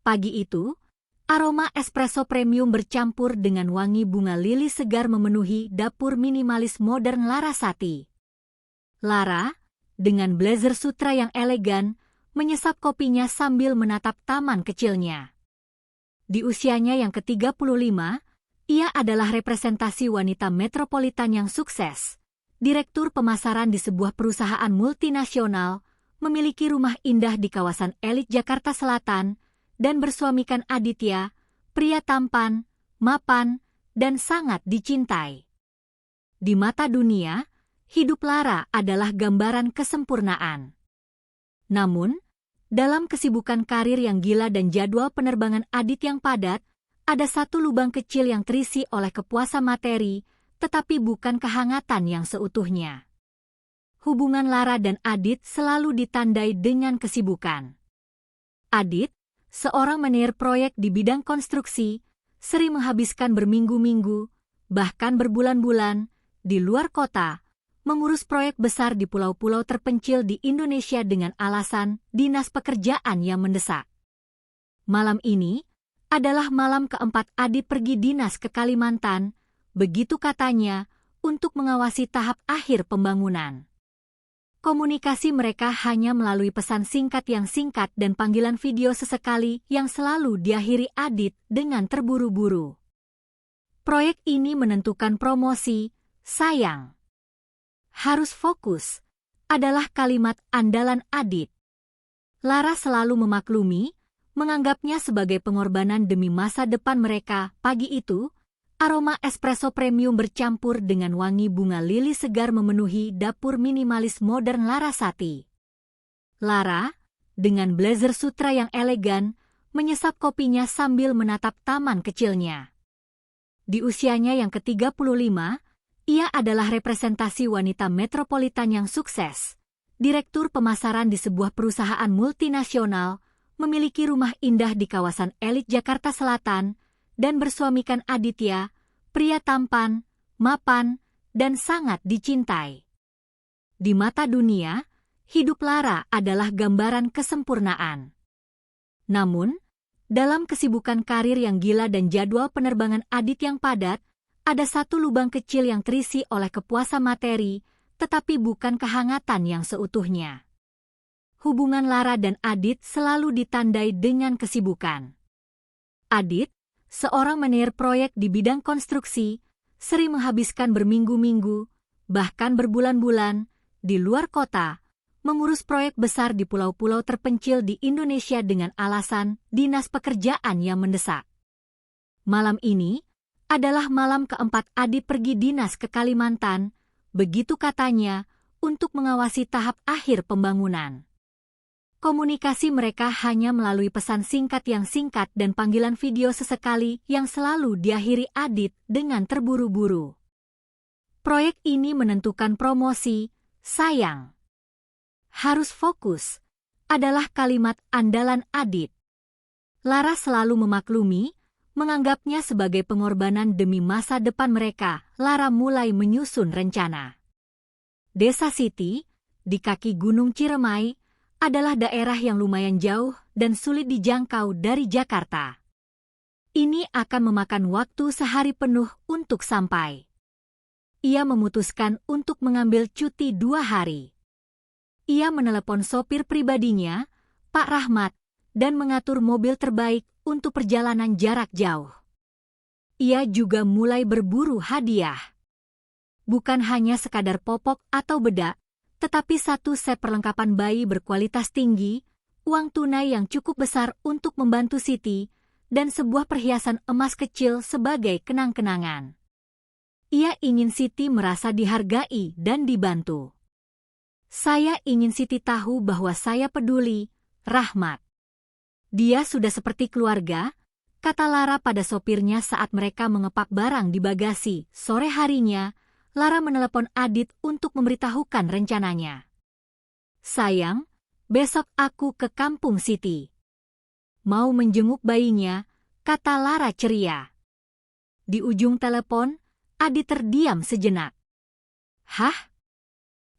Pagi itu, aroma espresso premium bercampur dengan wangi bunga lili segar memenuhi dapur minimalis modern Larasati. Lara, dengan blazer sutra yang elegan, menyesap kopinya sambil menatap taman kecilnya. Di usianya yang ke-35, ia adalah representasi wanita metropolitan yang sukses. Direktur pemasaran di sebuah perusahaan multinasional, memiliki rumah indah di kawasan elit Jakarta Selatan, dan bersuamikan Aditya, pria tampan, mapan, dan sangat dicintai. Di mata dunia, hidup Lara adalah gambaran kesempurnaan. Namun, dalam kesibukan karir yang gila dan jadwal penerbangan Adit yang padat, ada satu lubang kecil yang terisi oleh kepuasan materi, tetapi bukan kehangatan yang seutuhnya. Hubungan Lara dan Adit selalu ditandai dengan kesibukan. Adit, seorang manajer proyek di bidang konstruksi, sering menghabiskan berminggu-minggu, bahkan berbulan-bulan, di luar kota, mengurus proyek besar di pulau-pulau terpencil di Indonesia dengan alasan dinas pekerjaan yang mendesak. Malam ini adalah malam keempat Adit pergi dinas ke Kalimantan, begitu katanya, untuk mengawasi tahap akhir pembangunan. Komunikasi mereka hanya melalui pesan singkat yang singkat dan panggilan video sesekali yang selalu diakhiri Adit dengan terburu-buru. Proyek ini menentukan promosi, sayang. Harus fokus, adalah kalimat andalan Adit. Lara selalu memaklumi, menganggapnya sebagai pengorbanan demi masa depan mereka. Pagi itu, aroma espresso premium bercampur dengan wangi bunga lili segar memenuhi dapur minimalis modern Larasati. Lara, dengan blazer sutra yang elegan, menyesap kopinya sambil menatap taman kecilnya. Di usianya yang ke-35, ia adalah representasi wanita metropolitan yang sukses. Direktur pemasaran di sebuah perusahaan multinasional, memiliki rumah indah di kawasan elit Jakarta Selatan, dan bersuamikan Aditya, pria tampan, mapan, dan sangat dicintai. Di mata dunia, hidup Lara adalah gambaran kesempurnaan. Namun, dalam kesibukan karir yang gila dan jadwal penerbangan Adit yang padat, ada satu lubang kecil yang terisi oleh kepuasan materi, tetapi bukan kehangatan yang seutuhnya. Hubungan Lara dan Adit selalu ditandai dengan kesibukan. Adit, seorang manajer proyek di bidang konstruksi, sering menghabiskan berminggu-minggu, bahkan berbulan-bulan, di luar kota, mengurus proyek besar di pulau-pulau terpencil di Indonesia dengan alasan dinas pekerjaan yang mendesak. Malam ini adalah malam keempat Adit pergi dinas ke Kalimantan, begitu katanya, untuk mengawasi tahap akhir pembangunan. Komunikasi mereka hanya melalui pesan singkat yang singkat dan panggilan video sesekali yang selalu diakhiri Adit dengan terburu-buru. Proyek ini menentukan promosi, sayang. Harus fokus, adalah kalimat andalan Adit. Lara selalu memaklumi, menganggapnya sebagai pengorbanan demi masa depan mereka. Lara mulai menyusun rencana. Desa Siti, di kaki Gunung Ciremai, adalah daerah yang lumayan jauh dan sulit dijangkau dari Jakarta. Ini akan memakan waktu sehari penuh untuk sampai. Ia memutuskan untuk mengambil cuti 2 hari. Ia menelepon sopir pribadinya, Pak Rahmat, dan mengatur mobil terbaik untuk perjalanan jarak jauh. Ia juga mulai berburu hadiah. Bukan hanya sekadar popok atau bedak, tetapi satu set perlengkapan bayi berkualitas tinggi, uang tunai yang cukup besar untuk membantu Siti, dan sebuah perhiasan emas kecil sebagai kenang-kenangan. Ia ingin Siti merasa dihargai dan dibantu. Saya ingin Siti tahu bahwa saya peduli, Rahmat. Dia sudah seperti keluarga, kata Lara pada sopirnya saat mereka mengepak barang di bagasi. Sore harinya, Lara menelepon Adit untuk memberitahukan rencananya. Sayang, besok aku ke kampung Siti. Mau menjenguk bayinya, kata Lara ceria. Di ujung telepon, Adit terdiam sejenak. Hah?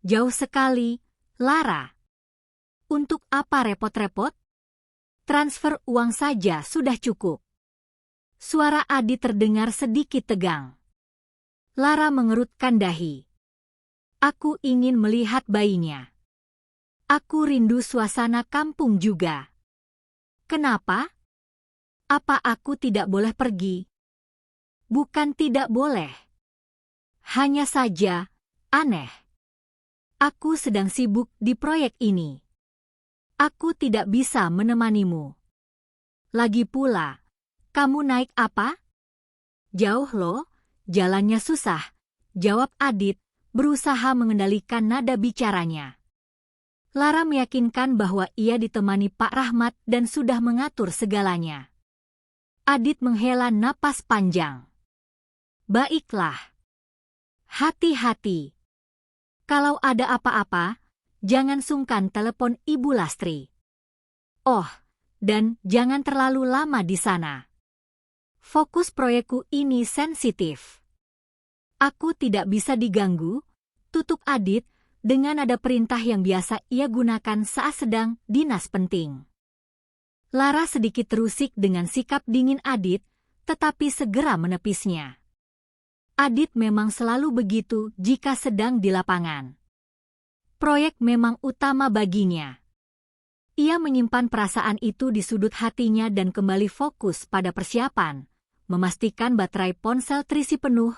Jauh sekali, Lara. Untuk apa repot-repot? Transfer uang saja sudah cukup. Suara Adit terdengar sedikit tegang. Lara mengerutkan dahi. Aku ingin melihat bayinya. Aku rindu suasana kampung juga. Kenapa? Apa aku tidak boleh pergi? Bukan tidak boleh. Hanya saja, aneh. Aku sedang sibuk di proyek ini. Aku tidak bisa menemanimu. Lagi pula, kamu naik apa? Jauh loh, jalannya susah, jawab Adit, berusaha mengendalikan nada bicaranya. Lara meyakinkan bahwa ia ditemani Pak Rahmat dan sudah mengatur segalanya. Adit menghela napas panjang. Baiklah. Hati-hati. Kalau ada apa-apa, jangan sungkan telepon Ibu Lastri. Oh, dan jangan terlalu lama di sana. Fokus proyekku ini sensitif. Aku tidak bisa diganggu, tutup Adit dengan ada perintah yang biasa ia gunakan saat sedang dinas penting. Lara sedikit terusik dengan sikap dingin Adit, tetapi segera menepisnya. Adit memang selalu begitu jika sedang di lapangan. Proyek memang utama baginya. Ia menyimpan perasaan itu di sudut hatinya dan kembali fokus pada persiapan, memastikan baterai ponsel terisi penuh,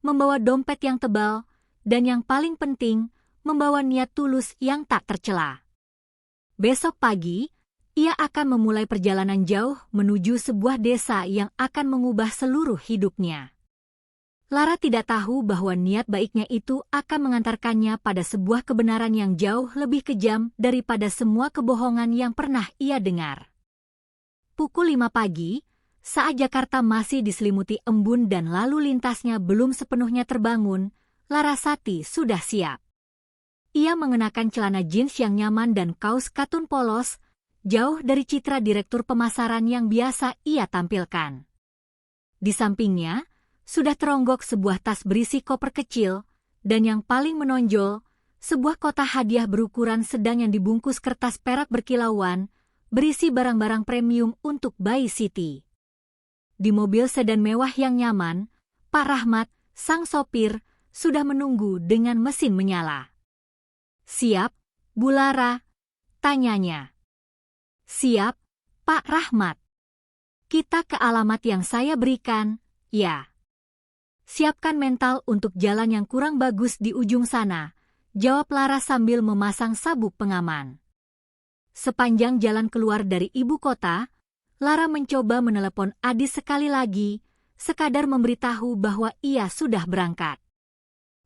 membawa dompet yang tebal, dan yang paling penting, membawa niat tulus yang tak tercela. Besok pagi, ia akan memulai perjalanan jauh menuju sebuah desa yang akan mengubah seluruh hidupnya. Lara tidak tahu bahwa niat baiknya itu akan mengantarkannya pada sebuah kebenaran yang jauh lebih kejam daripada semua kebohongan yang pernah ia dengar. Pukul 5 pagi, saat Jakarta masih diselimuti embun dan lalu lintasnya belum sepenuhnya terbangun, Larasati sudah siap. Ia mengenakan celana jeans yang nyaman dan kaos katun polos, jauh dari citra direktur pemasaran yang biasa ia tampilkan. Di sampingnya, sudah teronggok sebuah tas berisi koper kecil, dan yang paling menonjol, sebuah kotak hadiah berukuran sedang yang dibungkus kertas perak berkilauan, berisi barang-barang premium untuk bayi Siti. Di mobil sedan mewah yang nyaman, Pak Rahmat, sang sopir, sudah menunggu dengan mesin menyala. Siap, Bu Lara? Tanyanya. Siap, Pak Rahmat. Kita ke alamat yang saya berikan, ya. Siapkan mental untuk jalan yang kurang bagus di ujung sana, jawab Lara sambil memasang sabuk pengaman. Sepanjang jalan keluar dari ibu kota, Lara mencoba menelepon Adit sekali lagi, sekadar memberitahu bahwa ia sudah berangkat.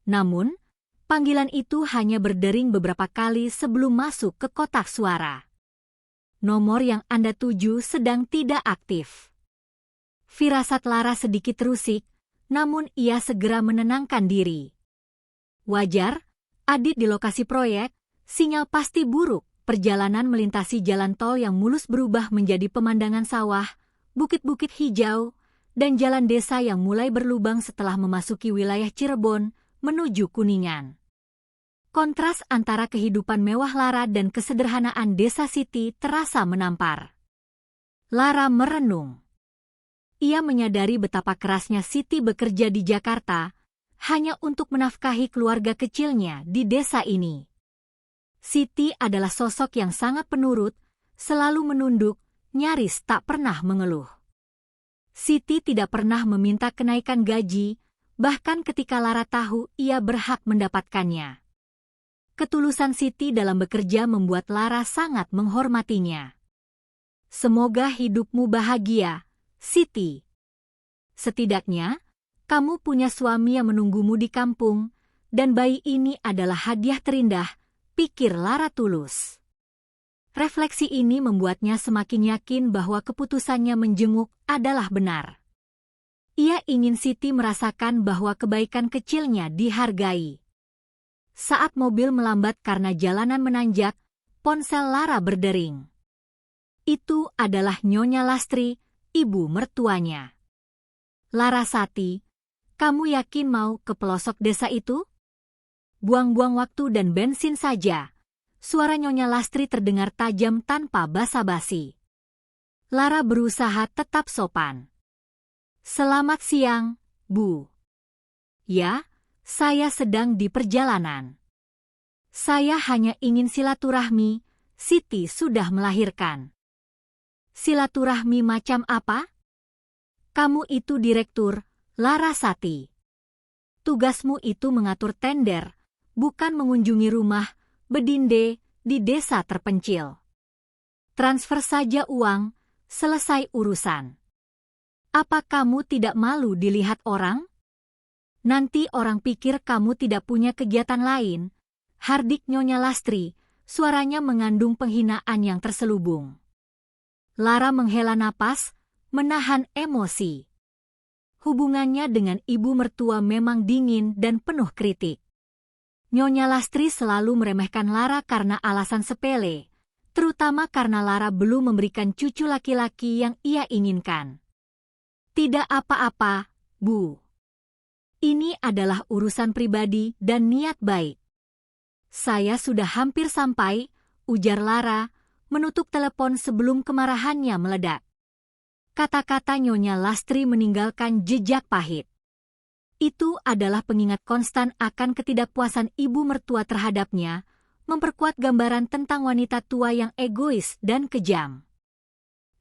Namun, panggilan itu hanya berdering beberapa kali sebelum masuk ke kotak suara. Nomor yang Anda tuju sedang tidak aktif. Firasat Lara sedikit terusik, namun ia segera menenangkan diri. Wajar, Adit di lokasi proyek, sinyal pasti buruk, perjalanan melintasi jalan tol yang mulus berubah menjadi pemandangan sawah, bukit-bukit hijau, dan jalan desa yang mulai berlubang setelah memasuki wilayah Cirebon menuju Kuningan. Kontras antara kehidupan mewah Lara dan kesederhanaan desa Siti terasa menampar. Lara merenung. Ia menyadari betapa kerasnya Siti bekerja di Jakarta hanya untuk menafkahi keluarga kecilnya di desa ini. Siti adalah sosok yang sangat penurut, selalu menunduk, nyaris tak pernah mengeluh. Siti tidak pernah meminta kenaikan gaji, bahkan ketika Lara tahu ia berhak mendapatkannya. Ketulusan Siti dalam bekerja membuat Lara sangat menghormatinya. Semoga hidupmu bahagia, Siti. Setidaknya, kamu punya suami yang menunggumu di kampung, dan bayi ini adalah hadiah terindah, pikir Lara tulus. Refleksi ini membuatnya semakin yakin bahwa keputusannya menjenguk adalah benar. Ia ingin Siti merasakan bahwa kebaikan kecilnya dihargai. Saat mobil melambat karena jalanan menanjak, ponsel Lara berdering. Itu adalah Nyonya Lastri, ibu mertuanya. Larasati, kamu yakin mau ke pelosok desa itu? Buang-buang waktu dan bensin saja. Suara Nyonya Lastri terdengar tajam tanpa basa-basi. Lara berusaha tetap sopan. Selamat siang, Bu. Ya, saya sedang di perjalanan. Saya hanya ingin silaturahmi, Siti sudah melahirkan. Silaturahmi macam apa? Kamu itu direktur, Larasati. Tugasmu itu mengatur tender, bukan mengunjungi rumah, bedinde, di desa terpencil. Transfer saja uang, selesai urusan. Apa kamu tidak malu dilihat orang? Nanti orang pikir kamu tidak punya kegiatan lain. Hardik Nyonya Lastri, suaranya mengandung penghinaan yang terselubung. Lara menghela napas, menahan emosi. Hubungannya dengan ibu mertua memang dingin dan penuh kritik. Nyonya Lastri selalu meremehkan Lara karena alasan sepele, terutama karena Lara belum memberikan cucu laki-laki yang ia inginkan. Tidak apa-apa, Bu. Ini adalah urusan pribadi dan niat baik. Saya sudah hampir sampai, ujar Lara, menutup telepon sebelum kemarahannya meledak. Kata-kata Nyonya Lastri meninggalkan jejak pahit. Itu adalah pengingat konstan akan ketidakpuasan ibu mertua terhadapnya, memperkuat gambaran tentang wanita tua yang egois dan kejam.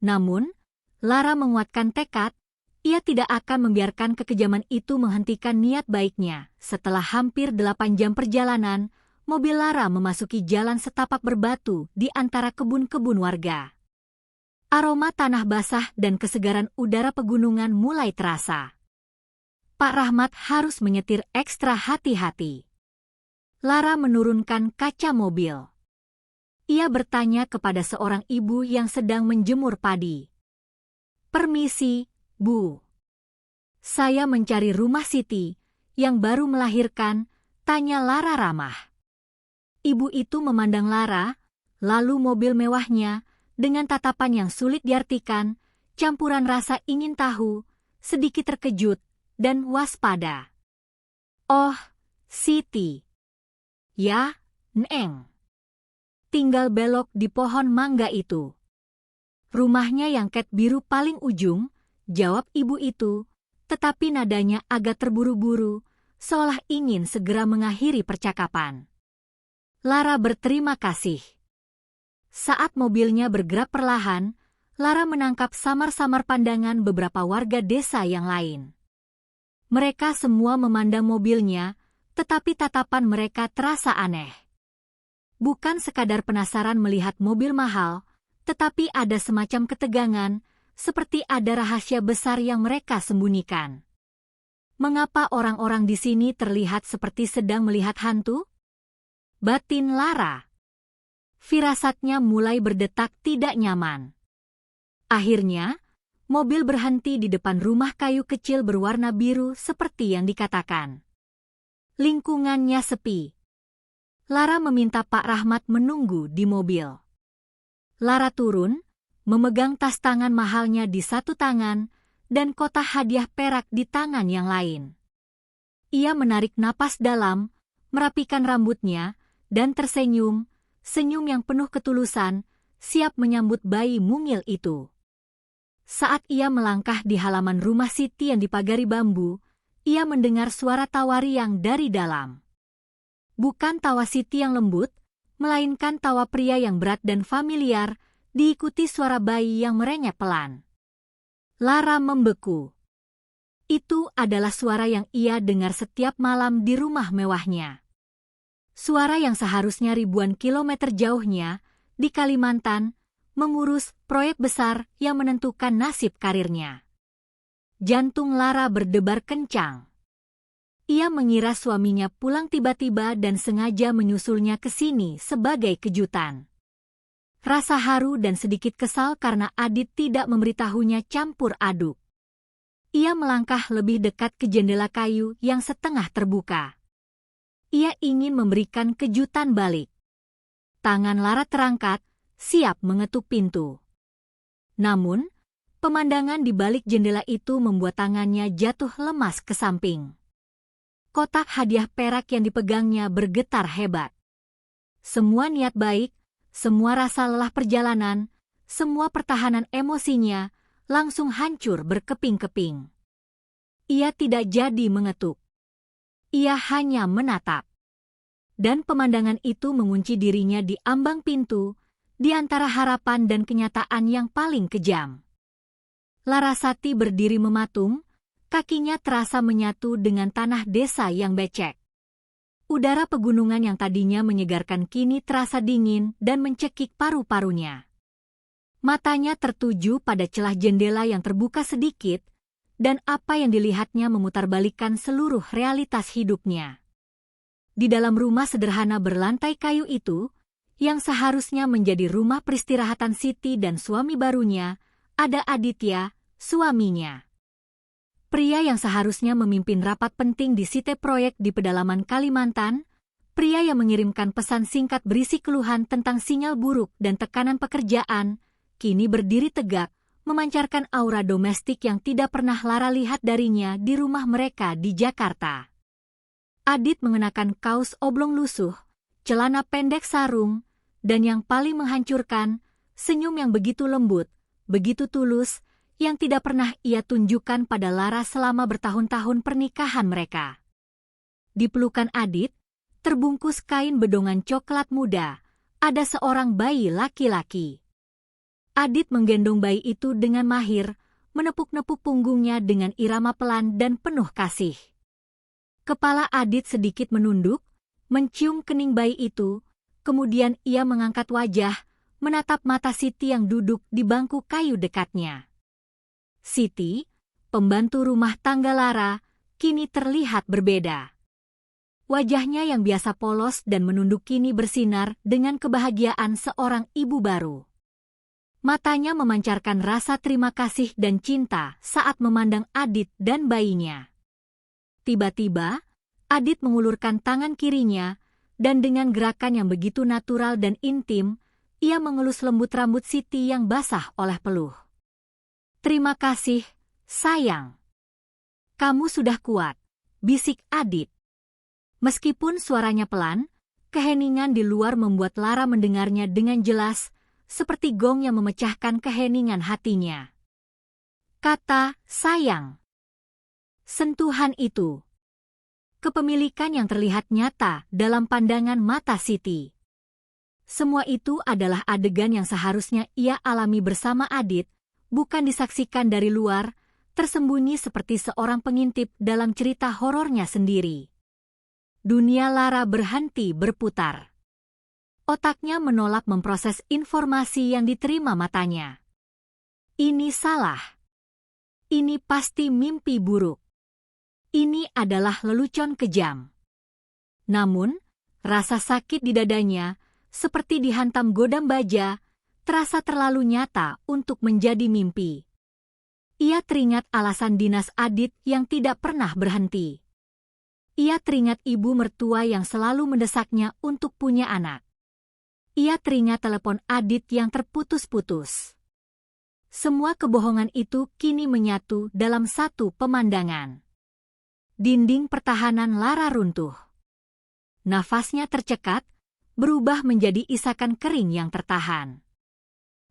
Namun, Lara menguatkan tekad, ia tidak akan membiarkan kekejaman itu menghentikan niat baiknya. Setelah hampir 8 jam perjalanan, mobil Lara memasuki jalan setapak berbatu di antara kebun-kebun warga. Aroma tanah basah dan kesegaran udara pegunungan mulai terasa. Pak Rahmat harus menyetir ekstra hati-hati. Lara menurunkan kaca mobil. Ia bertanya kepada seorang ibu yang sedang menjemur padi. Permisi, Bu. Saya mencari rumah Siti, yang baru melahirkan, tanya Lara ramah. Ibu itu memandang Lara, lalu mobil mewahnya, dengan tatapan yang sulit diartikan, campuran rasa ingin tahu, sedikit terkejut, dan waspada. Oh, Siti. Ya, Neng. Tinggal belok di pohon mangga itu. Rumahnya yang cat biru paling ujung, jawab ibu itu, tetapi nadanya agak terburu-buru, seolah ingin segera mengakhiri percakapan. Lara berterima kasih. Saat mobilnya bergerak perlahan, Lara menangkap samar-samar pandangan beberapa warga desa yang lain. Mereka semua memandang mobilnya, tetapi tatapan mereka terasa aneh. Bukan sekadar penasaran melihat mobil mahal, tetapi ada semacam ketegangan, seperti ada rahasia besar yang mereka sembunyikan. Mengapa orang-orang di sini terlihat seperti sedang melihat hantu? Batin Lara. Firasatnya mulai berdetak tidak nyaman. Akhirnya, mobil berhenti di depan rumah kayu kecil berwarna biru seperti yang dikatakan. Lingkungannya sepi. Lara meminta Pak Rahmat menunggu di mobil. Lara turun, memegang tas tangan mahalnya di satu tangan, dan kotak hadiah perak di tangan yang lain. Ia menarik napas dalam, merapikan rambutnya, dan tersenyum, senyum yang penuh ketulusan, siap menyambut bayi mungil itu. Saat ia melangkah di halaman rumah Siti yang dipagari bambu, ia mendengar suara tawa riang dari dalam. Bukan tawa Siti yang lembut, melainkan tawa pria yang berat dan familiar, diikuti suara bayi yang merengek pelan. Lara membeku. Itu adalah suara yang ia dengar setiap malam di rumah mewahnya. Suara yang seharusnya ribuan kilometer jauhnya, di Kalimantan, mengurus proyek besar yang menentukan nasib karirnya. Jantung Lara berdebar kencang. Ia mengira suaminya pulang tiba-tiba dan sengaja menyusulnya ke sini sebagai kejutan. Rasa haru dan sedikit kesal karena Adit tidak memberitahunya campur aduk. Ia melangkah lebih dekat ke jendela kayu yang setengah terbuka. Ia ingin memberikan kejutan balik. Tangan Lara terangkat, siap mengetuk pintu. Namun, pemandangan di balik jendela itu membuat tangannya jatuh lemas ke samping. Kotak hadiah perak yang dipegangnya bergetar hebat. Semua niat baik, semua rasa lelah perjalanan, semua pertahanan emosinya langsung hancur berkeping-keping. Ia tidak jadi mengetuk. Ia hanya menatap. Dan pemandangan itu mengunci dirinya di ambang pintu, di antara harapan dan kenyataan yang paling kejam. Larasati berdiri mematung, kakinya terasa menyatu dengan tanah desa yang becek. Udara pegunungan yang tadinya menyegarkan kini terasa dingin dan mencekik paru-parunya. Matanya tertuju pada celah jendela yang terbuka sedikit, dan apa yang dilihatnya memutarbalikkan seluruh realitas hidupnya. Di dalam rumah sederhana berlantai kayu itu, yang seharusnya menjadi rumah peristirahatan Siti dan suami barunya, ada Aditya, suaminya. Pria yang seharusnya memimpin rapat penting di site proyek di pedalaman Kalimantan, pria yang mengirimkan pesan singkat berisi keluhan tentang sinyal buruk dan tekanan pekerjaan, kini berdiri tegak, memancarkan aura domestik yang tidak pernah Lara lihat darinya di rumah mereka di Jakarta. Adit mengenakan kaos oblong lusuh, celana pendek sarung, dan yang paling menghancurkan, senyum yang begitu lembut, begitu tulus, yang tidak pernah ia tunjukkan pada Lara selama bertahun-tahun pernikahan mereka. Di pelukan Adit, terbungkus kain bedongan coklat muda, ada seorang bayi laki-laki. Adit menggendong bayi itu dengan mahir, menepuk-nepuk punggungnya dengan irama pelan dan penuh kasih. Kepala Adit sedikit menunduk, mencium kening bayi itu, kemudian ia mengangkat wajah, menatap mata Siti yang duduk di bangku kayu dekatnya. Siti, pembantu rumah tangga Lara, kini terlihat berbeda. Wajahnya yang biasa polos dan menunduk kini bersinar dengan kebahagiaan seorang ibu baru. Matanya memancarkan rasa terima kasih dan cinta saat memandang Adit dan bayinya. Tiba-tiba, Adit mengulurkan tangan kirinya, dan dengan gerakan yang begitu natural dan intim, ia mengelus lembut rambut Siti yang basah oleh peluh. "Terima kasih, sayang. Kamu sudah kuat," bisik Adit. Meskipun suaranya pelan, keheningan di luar membuat Lara mendengarnya dengan jelas, seperti gong yang memecahkan keheningan hatinya. Kata sayang. Sentuhan itu. Kepemilikan yang terlihat nyata dalam pandangan mata Siti. Semua itu adalah adegan yang seharusnya ia alami bersama Adit, bukan disaksikan dari luar, tersembunyi seperti seorang pengintip dalam cerita horornya sendiri. Dunia Lara berhenti berputar. Otaknya menolak memproses informasi yang diterima matanya. Ini salah. Ini pasti mimpi buruk. Ini adalah lelucon kejam. Namun, rasa sakit di dadanya, seperti dihantam godam baja, terasa terlalu nyata untuk menjadi mimpi. Ia teringat alasan dinas Adit yang tidak pernah berhenti. Ia teringat ibu mertua yang selalu mendesaknya untuk punya anak. Ia teringat telepon Adit yang terputus-putus. Semua kebohongan itu kini menyatu dalam satu pemandangan. Dinding pertahanan Lara runtuh. Nafasnya tercekat, berubah menjadi isakan kering yang tertahan.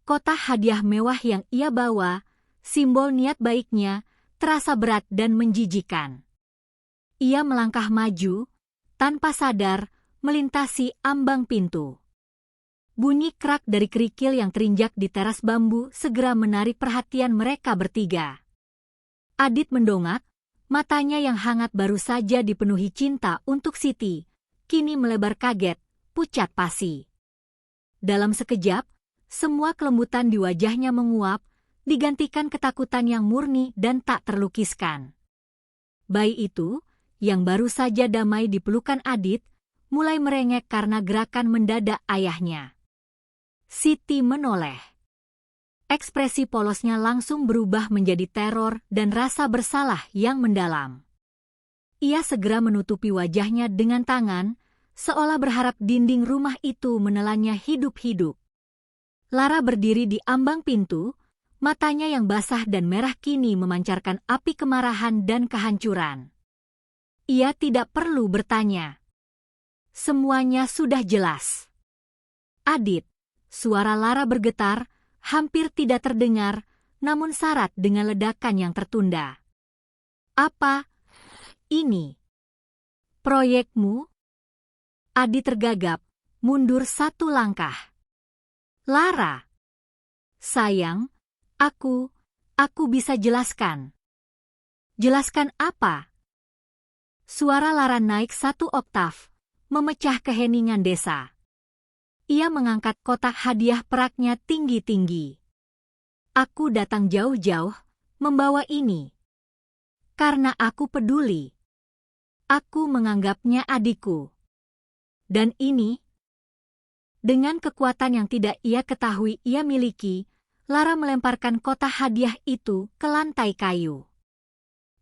Kotak hadiah mewah yang ia bawa, simbol niat baiknya, terasa berat dan menjijikan. Ia melangkah maju, tanpa sadar, melintasi ambang pintu. Bunyi krak dari kerikil yang terinjak di teras bambu segera menarik perhatian mereka bertiga. Adit mendongak, matanya yang hangat baru saja dipenuhi cinta untuk Siti, kini melebar kaget, pucat pasi. Dalam sekejap, semua kelembutan di wajahnya menguap, digantikan ketakutan yang murni dan tak terlukiskan. Bayi itu, yang baru saja damai di pelukan Adit, mulai merengek karena gerakan mendadak ayahnya. Siti menoleh. Ekspresi polosnya langsung berubah menjadi teror dan rasa bersalah yang mendalam. Ia segera menutupi wajahnya dengan tangan, seolah berharap dinding rumah itu menelannya hidup-hidup. Lara berdiri di ambang pintu, matanya yang basah dan merah kini memancarkan api kemarahan dan kehancuran. Ia tidak perlu bertanya. Semuanya sudah jelas. Adit, suara Lara bergetar, hampir tidak terdengar, namun syarat dengan ledakan yang tertunda. Apa ini? Proyekmu? Adi tergagap, mundur satu langkah. Lara. Sayang, aku bisa jelaskan. Jelaskan apa? Suara Lara naik satu oktav, memecah keheningan desa. Ia mengangkat kotak hadiah peraknya tinggi-tinggi. Aku datang jauh-jauh, membawa ini. Karena aku peduli. Aku menganggapnya adikku. Dan ini, dengan kekuatan yang tidak ia ketahui ia miliki, Lara melemparkan kotak hadiah itu ke lantai kayu.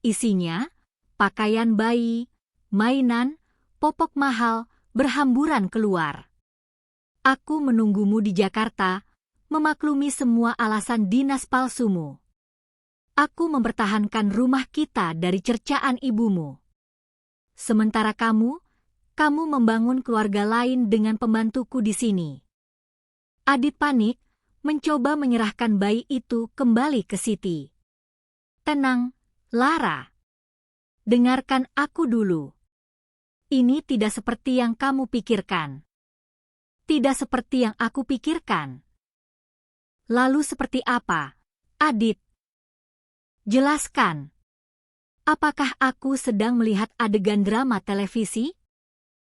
Isinya, pakaian bayi, mainan, popok mahal, berhamburan keluar. Aku menunggumu di Jakarta, memaklumi semua alasan dinas palsumu. Aku mempertahankan rumah kita dari cercaan ibumu. Sementara kamu membangun keluarga lain dengan pembantuku di sini. Adit panik, mencoba menyerahkan bayi itu kembali ke Siti. Tenang, Lara. Dengarkan aku dulu. Ini tidak seperti yang kamu pikirkan. Tidak seperti yang aku pikirkan. Lalu seperti apa, Adit? Jelaskan. Apakah aku sedang melihat adegan drama televisi?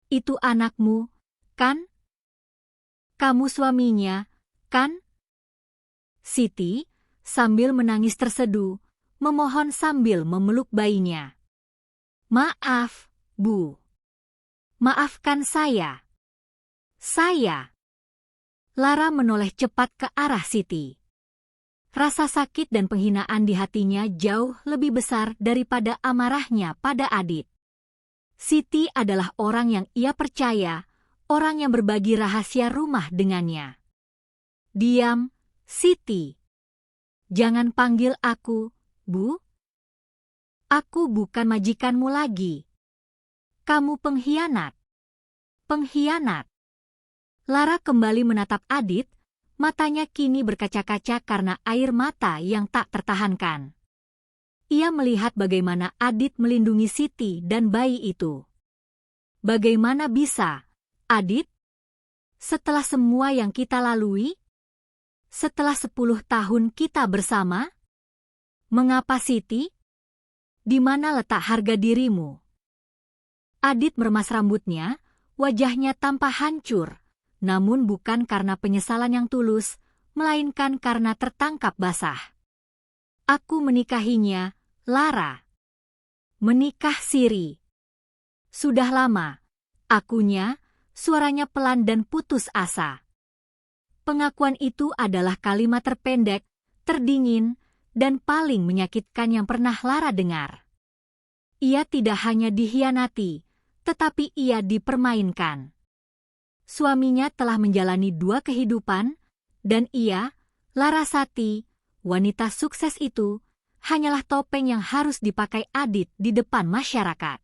Itu anakmu, kan? Kamu suaminya, kan? Siti, sambil menangis terseduh, memohon sambil memeluk bayinya. Maaf, Bu. Maafkan saya. Saya. Lara menoleh cepat ke arah Siti. Rasa sakit dan penghinaan di hatinya jauh lebih besar daripada amarahnya pada Adit. Siti adalah orang yang ia percaya, orang yang berbagi rahasia rumah dengannya. Diam, Siti. Jangan panggil aku, Bu. Aku bukan majikanmu lagi. Kamu pengkhianat. Pengkhianat. Lara kembali menatap Adit, matanya kini berkaca-kaca karena air mata yang tak tertahankan. Ia melihat bagaimana Adit melindungi Siti dan bayi itu. Bagaimana bisa, Adit? Setelah semua yang kita lalui? Setelah 10 tahun kita bersama? Mengapa Siti? Di mana letak harga dirimu? Adit meremas rambutnya, wajahnya tampak hancur. Namun bukan karena penyesalan yang tulus, melainkan karena tertangkap basah. Aku menikahinya, Lara. Menikah siri. Sudah lama. Akunya, suaranya pelan dan putus asa. Pengakuan itu adalah kalimat terpendek, terdingin, dan paling menyakitkan yang pernah Lara dengar. Ia tidak hanya dikhianati, tetapi ia dipermainkan. Suaminya telah menjalani 2 kehidupan, dan ia, Larasati, wanita sukses itu, hanyalah topeng yang harus dipakai Adit di depan masyarakat.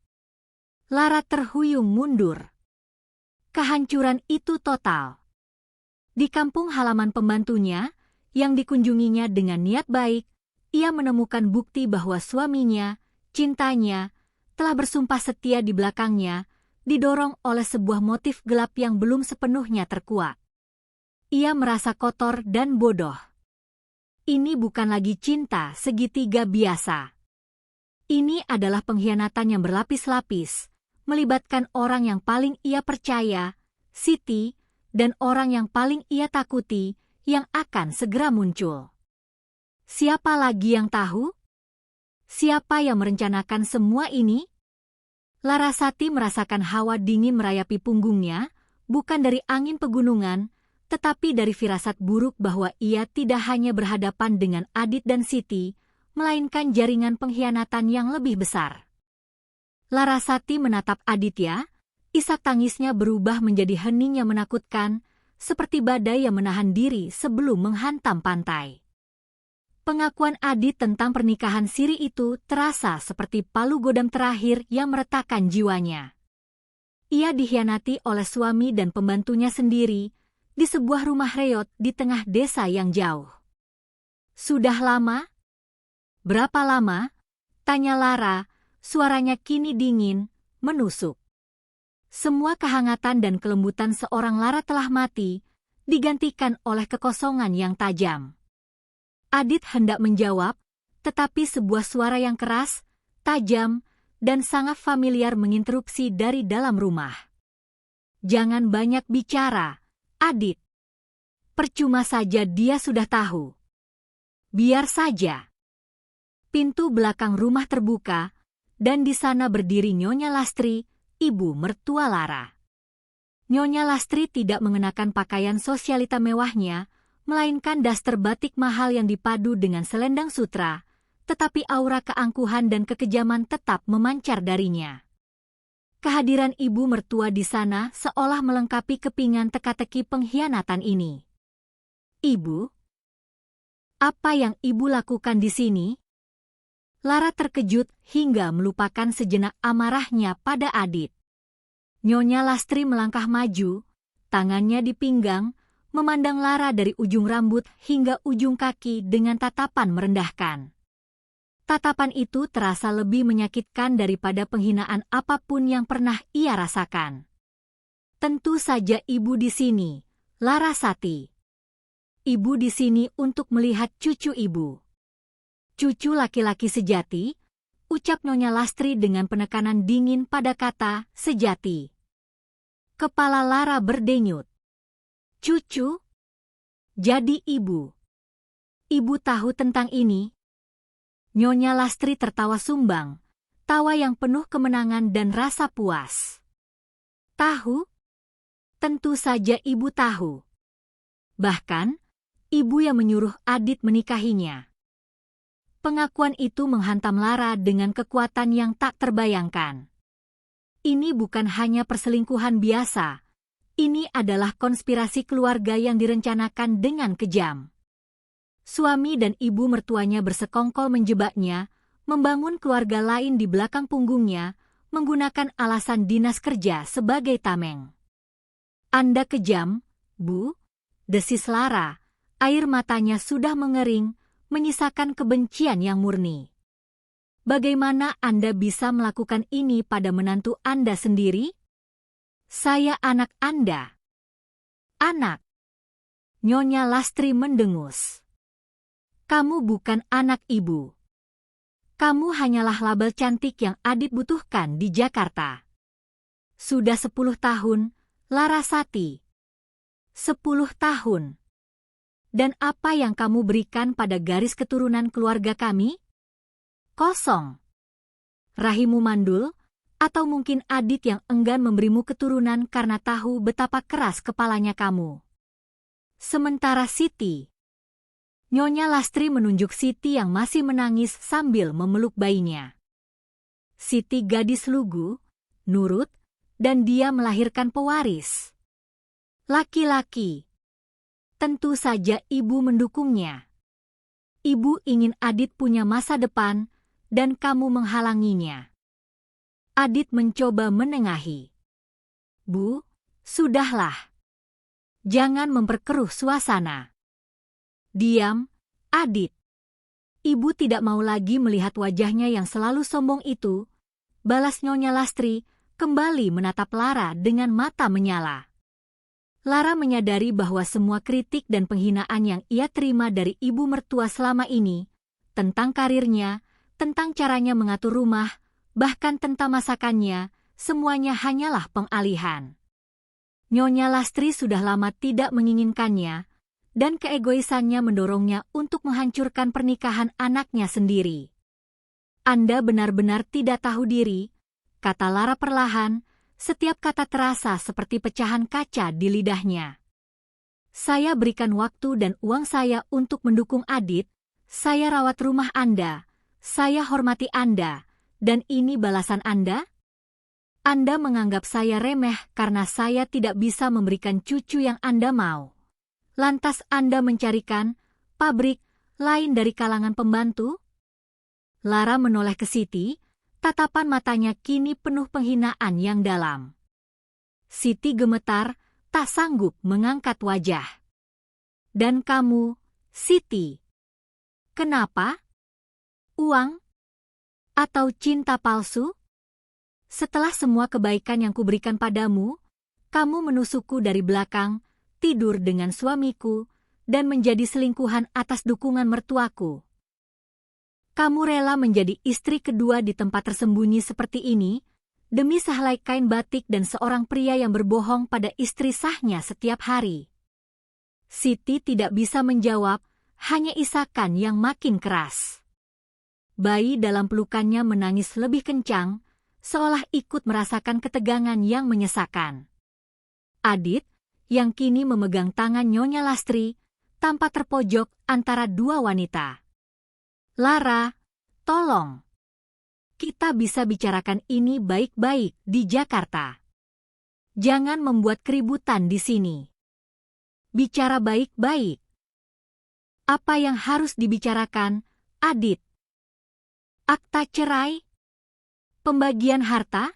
Lara terhuyung mundur. Kehancuran itu total. Di kampung halaman pembantunya, yang dikunjunginya dengan niat baik, ia menemukan bukti bahwa suaminya, cintanya, telah bersumpah setia di belakangnya, didorong oleh sebuah motif gelap yang belum sepenuhnya terkuak. Ia merasa kotor dan bodoh. Ini bukan lagi cinta segitiga biasa. Ini adalah pengkhianatan yang berlapis-lapis, melibatkan orang yang paling ia percaya, Siti, dan orang yang paling ia takuti, yang akan segera muncul. Siapa lagi yang tahu? Siapa yang merencanakan semua ini? Larasati merasakan hawa dingin merayapi punggungnya, bukan dari angin pegunungan, tetapi dari firasat buruk bahwa ia tidak hanya berhadapan dengan Adit dan Siti, melainkan jaringan pengkhianatan yang lebih besar. Larasati menatap Aditya, isak tangisnya berubah menjadi hening yang menakutkan, seperti badai yang menahan diri sebelum menghantam pantai. Pengakuan Adit tentang pernikahan siri itu terasa seperti palu godam terakhir yang meretakkan jiwanya. Ia dikhianati oleh suami dan pembantunya sendiri, di sebuah rumah reot di tengah desa yang jauh. Sudah lama? Berapa lama? Tanya Lara, suaranya kini dingin, menusuk. Semua kehangatan dan kelembutan seorang Lara telah mati, digantikan oleh kekosongan yang tajam. Adit hendak menjawab, tetapi sebuah suara yang keras, tajam, dan sangat familiar menginterupsi dari dalam rumah. Jangan banyak bicara, Adit. Percuma saja dia sudah tahu. Biar saja. Pintu belakang rumah terbuka, dan di sana berdiri Nyonya Lastri, ibu mertua Lara. Nyonya Lastri tidak mengenakan pakaian sosialita mewahnya, melainkan daster batik mahal yang dipadu dengan selendang sutra, tetapi aura keangkuhan dan kekejaman tetap memancar darinya. Kehadiran ibu mertua di sana seolah melengkapi kepingan teka-teki pengkhianatan ini. Ibu? Apa yang ibu lakukan di sini? Lara terkejut hingga melupakan sejenak amarahnya pada Adit. Nyonya Lastri melangkah maju, tangannya di pinggang, memandang Lara dari ujung rambut hingga ujung kaki dengan tatapan merendahkan. Tatapan itu terasa lebih menyakitkan daripada penghinaan apapun yang pernah ia rasakan. Tentu saja ibu di sini, Larasati. Ibu di sini untuk melihat cucu ibu. Cucu laki-laki sejati, ucap Nyonya Lastri dengan penekanan dingin pada kata sejati. Kepala Lara berdenyut. Cucu? Jadi ibu. Ibu tahu tentang ini? Nyonya Lastri tertawa sumbang, tawa yang penuh kemenangan dan rasa puas. Tahu? Tentu saja ibu tahu. Bahkan, ibu yang menyuruh Adit menikahinya. Pengakuan itu menghantam Lara dengan kekuatan yang tak terbayangkan. Ini bukan hanya perselingkuhan biasa, ini adalah konspirasi keluarga yang direncanakan dengan kejam. Suami dan ibu mertuanya bersekongkol menjebaknya, membangun keluarga lain di belakang punggungnya, menggunakan alasan dinas kerja sebagai tameng. Anda kejam, Bu, desis Lara, air matanya sudah mengering, menyisakan kebencian yang murni. Bagaimana Anda bisa melakukan ini pada menantu Anda sendiri? Saya anak Anda. Anak. Nyonya Lastri mendengus. Kamu bukan anak ibu. Kamu hanyalah label cantik yang Adit butuhkan di Jakarta. Sudah 10 tahun, Larasati. 10 tahun. Dan apa yang kamu berikan pada garis keturunan keluarga kami? Kosong. Rahimu mandul, atau mungkin Adit yang enggan memberimu keturunan karena tahu betapa keras kepalanya kamu. Sementara Siti. Nyonya Lastri menunjuk Siti yang masih menangis sambil memeluk bayinya. Siti gadis lugu, nurut, dan dia melahirkan pewaris. Laki-laki. Tentu saja ibu mendukungnya. Ibu ingin Adit punya masa depan, dan kamu menghalanginya. Adit mencoba menengahi. Bu, sudahlah. Jangan memperkeruh suasana. Diam, Adit. Ibu tidak mau lagi melihat wajahnya yang selalu sombong itu, balas Nyonya Lastri, kembali menatap Lara dengan mata menyala. Lara menyadari bahwa semua kritik dan penghinaan yang ia terima dari ibu mertua selama ini, tentang karirnya, tentang caranya mengatur rumah, bahkan tentang masakannya, semuanya hanyalah pengalihan. Nyonya Lastri sudah lama tidak menginginkannya, dan keegoisannya mendorongnya untuk menghancurkan pernikahan anaknya sendiri. Anda benar-benar tidak tahu diri, kata Lara perlahan, setiap kata terasa seperti pecahan kaca di lidahnya. Saya berikan waktu dan uang saya untuk mendukung Adit, saya rawat rumah Anda, saya hormati Anda, dan ini balasan Anda? Anda menganggap saya remeh karena saya tidak bisa memberikan cucu yang Anda mau. Lantas Anda mencarikan pabrik lain dari kalangan pembantu? Lara menoleh ke Siti, tatapan matanya kini penuh penghinaan yang dalam. Siti gemetar, tak sanggup mengangkat wajah. Dan kamu, Siti? Kenapa? Uang? Atau cinta palsu? Setelah semua kebaikan yang kuberikan padamu, kamu menusukku dari belakang, tidur dengan suamiku, dan menjadi selingkuhan atas dukungan mertuaku. Kamu rela menjadi istri kedua di tempat tersembunyi seperti ini, demi sehelai kain batik dan seorang pria yang berbohong pada istri sahnya setiap hari. Siti tidak bisa menjawab, hanya isakan yang makin keras. Bayi dalam pelukannya menangis lebih kencang, seolah ikut merasakan ketegangan yang menyesakan. Adit, yang kini memegang tangan Nyonya Lastri, tampak terpojok antara dua wanita. Lara, tolong. Kita bisa bicarakan ini baik-baik di Jakarta. Jangan membuat keributan di sini. Bicara baik-baik. Apa yang harus dibicarakan, Adit? Akta cerai? Pembagian harta?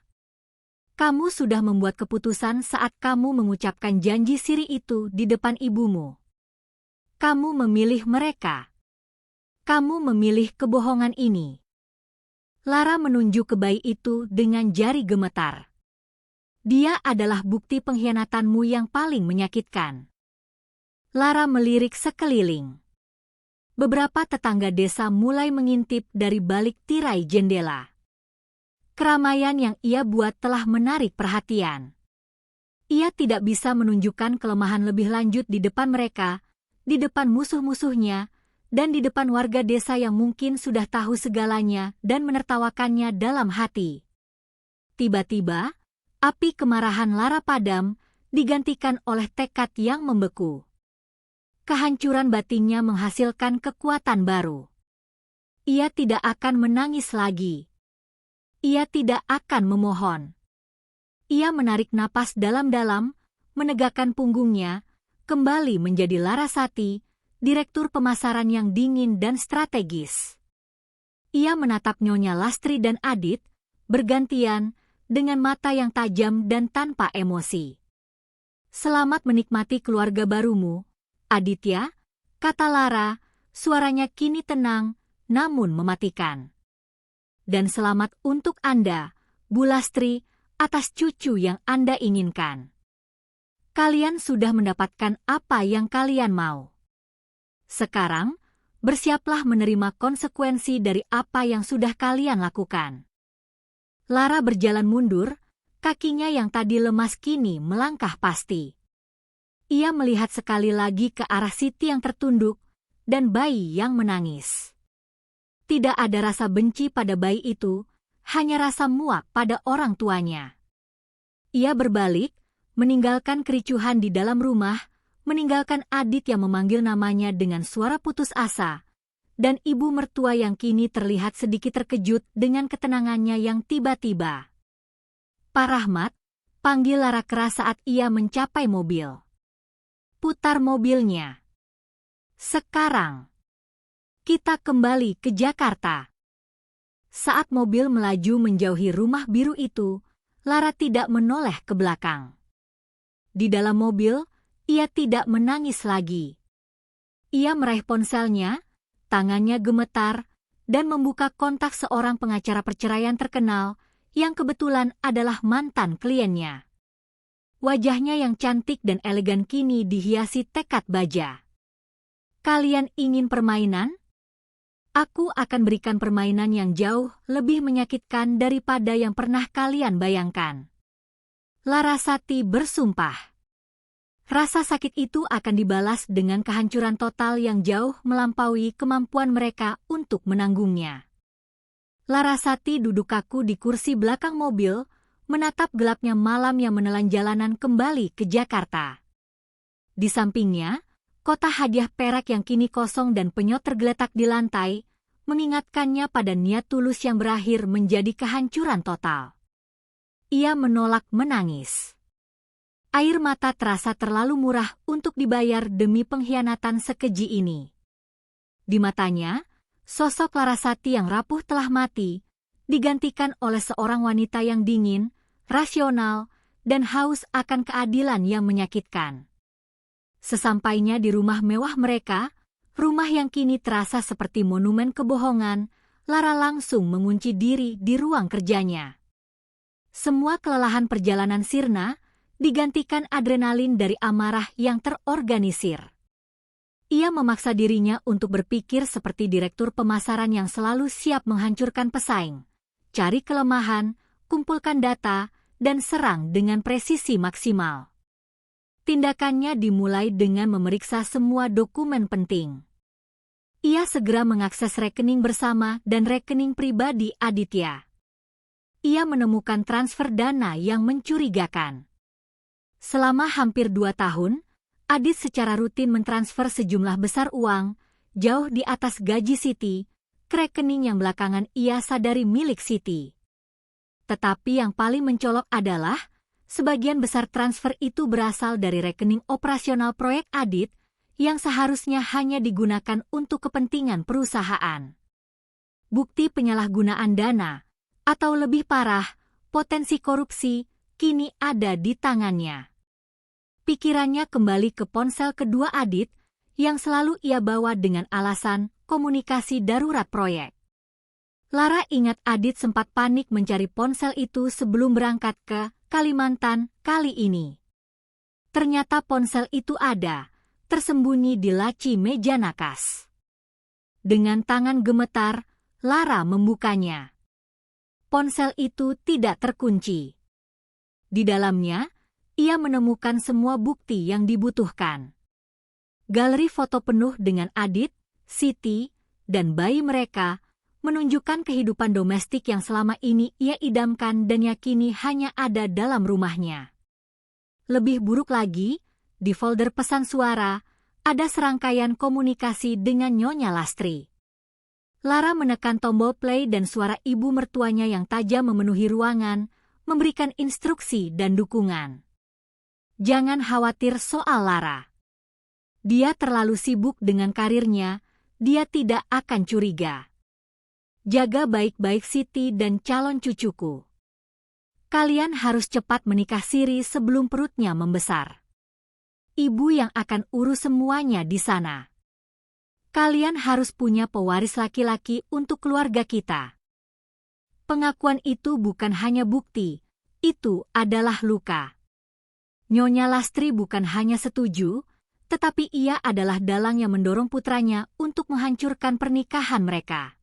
Kamu sudah membuat keputusan saat kamu mengucapkan janji siri itu di depan ibumu. Kamu memilih mereka. Kamu memilih kebohongan ini. Lara menunjuk ke bayi itu dengan jari gemetar. Dia adalah bukti pengkhianatanmu yang paling menyakitkan. Lara melirik sekeliling. Beberapa tetangga desa mulai mengintip dari balik tirai jendela. Keramaian yang ia buat telah menarik perhatian. Ia tidak bisa menunjukkan kelemahan lebih lanjut di depan mereka, di depan musuh-musuhnya, dan di depan warga desa yang mungkin sudah tahu segalanya dan menertawakannya dalam hati. Tiba-tiba, api kemarahan Lara padam, digantikan oleh tekad yang membeku. Kehancuran batinnya menghasilkan kekuatan baru. Ia tidak akan menangis lagi. Ia tidak akan memohon. Ia menarik napas dalam-dalam, menegakkan punggungnya, kembali menjadi Larasati, direktur pemasaran yang dingin dan strategis. Ia menatap Nyonya Lastri dan Adit, bergantian, dengan mata yang tajam dan tanpa emosi. Selamat menikmati keluarga barumu, Aditya, kata Lara, suaranya kini tenang, namun mematikan. Dan selamat untuk Anda, Bu Lastri, atas cucu yang Anda inginkan. Kalian sudah mendapatkan apa yang kalian mau. Sekarang, bersiaplah menerima konsekuensi dari apa yang sudah kalian lakukan. Lara berjalan mundur, kakinya yang tadi lemas kini melangkah pasti. Ia melihat sekali lagi ke arah Siti yang tertunduk, dan bayi yang menangis. Tidak ada rasa benci pada bayi itu, hanya rasa muak pada orang tuanya. Ia berbalik, meninggalkan kericuhan di dalam rumah, meninggalkan Adit yang memanggil namanya dengan suara putus asa, dan ibu mertua yang kini terlihat sedikit terkejut dengan ketenangannya yang tiba-tiba. Pak Rahmat, panggil Lara keras saat ia mencapai mobil. Putar mobilnya. Sekarang. Kita kembali ke Jakarta. Saat mobil melaju menjauhi rumah biru itu, Lara tidak menoleh ke belakang. Di dalam mobil, ia tidak menangis lagi. Ia meraih ponselnya, tangannya gemetar, dan membuka kontak seorang pengacara perceraian terkenal yang kebetulan adalah mantan kliennya. Wajahnya yang cantik dan elegan kini dihiasi tekad baja. Kalian ingin permainan? Aku akan berikan permainan yang jauh lebih menyakitkan daripada yang pernah kalian bayangkan. Larasati bersumpah. Rasa sakit itu akan dibalas dengan kehancuran total yang jauh melampaui kemampuan mereka untuk menanggungnya. Larasati duduk kaku di kursi belakang mobil, menatap gelapnya malam yang menelan jalanan kembali ke Jakarta. Di sampingnya, kotak hadiah perak yang kini kosong dan penyot tergeletak di lantai, mengingatkannya pada niat tulus yang berakhir menjadi kehancuran total. Ia menolak menangis. Air mata terasa terlalu murah untuk dibayar demi pengkhianatan sekeji ini. Di matanya, sosok Larasati yang rapuh telah mati, digantikan oleh seorang wanita yang dingin, rasional, dan haus akan keadilan yang menyakitkan. Sesampainya di rumah mewah mereka, rumah yang kini terasa seperti monumen kebohongan, Lara langsung mengunci diri di ruang kerjanya. Semua kelelahan perjalanan sirna digantikan adrenalin dari amarah yang terorganisir. Ia memaksa dirinya untuk berpikir seperti direktur pemasaran yang selalu siap menghancurkan pesaing. Cari kelemahan, kumpulkan data, dan serang dengan presisi maksimal. Tindakannya dimulai dengan memeriksa semua dokumen penting. Ia segera mengakses rekening bersama dan rekening pribadi Aditya. Ia menemukan transfer dana yang mencurigakan. Selama hampir 2 tahun, Adit secara rutin mentransfer sejumlah besar uang, jauh di atas gaji Siti, ke rekening yang belakangan ia sadari milik Siti. Tetapi yang paling mencolok adalah, sebagian besar transfer itu berasal dari rekening operasional proyek Adit, yang seharusnya hanya digunakan untuk kepentingan perusahaan. Bukti penyalahgunaan dana, atau lebih parah, potensi korupsi, kini ada di tangannya. Pikirannya kembali ke ponsel kedua Adit, yang selalu ia bawa dengan alasan komunikasi darurat proyek. Lara ingat Adit sempat panik mencari ponsel itu sebelum berangkat ke Kalimantan kali ini. Ternyata ponsel itu ada, tersembunyi di laci meja nakas. Dengan tangan gemetar, Lara membukanya. Ponsel itu tidak terkunci. Di dalamnya, ia menemukan semua bukti yang dibutuhkan. Galeri foto penuh dengan Adit, Siti, dan bayi mereka menunjukkan kehidupan domestik yang selama ini ia idamkan dan yakini hanya ada dalam rumahnya. Lebih buruk lagi, di folder pesan suara, ada serangkaian komunikasi dengan Nyonya Lastri. Lara menekan tombol play dan suara ibu mertuanya yang tajam memenuhi ruangan, memberikan instruksi dan dukungan. Jangan khawatir soal Lara. Dia terlalu sibuk dengan karirnya, dia tidak akan curiga. Jaga baik-baik Siti dan calon cucuku. Kalian harus cepat menikah siri sebelum perutnya membesar. Ibu yang akan urus semuanya di sana. Kalian harus punya pewaris laki-laki untuk keluarga kita. Pengakuan itu bukan hanya bukti, itu adalah luka. Nyonya Lastri bukan hanya setuju, tetapi ia adalah dalang yang mendorong putranya untuk menghancurkan pernikahan mereka.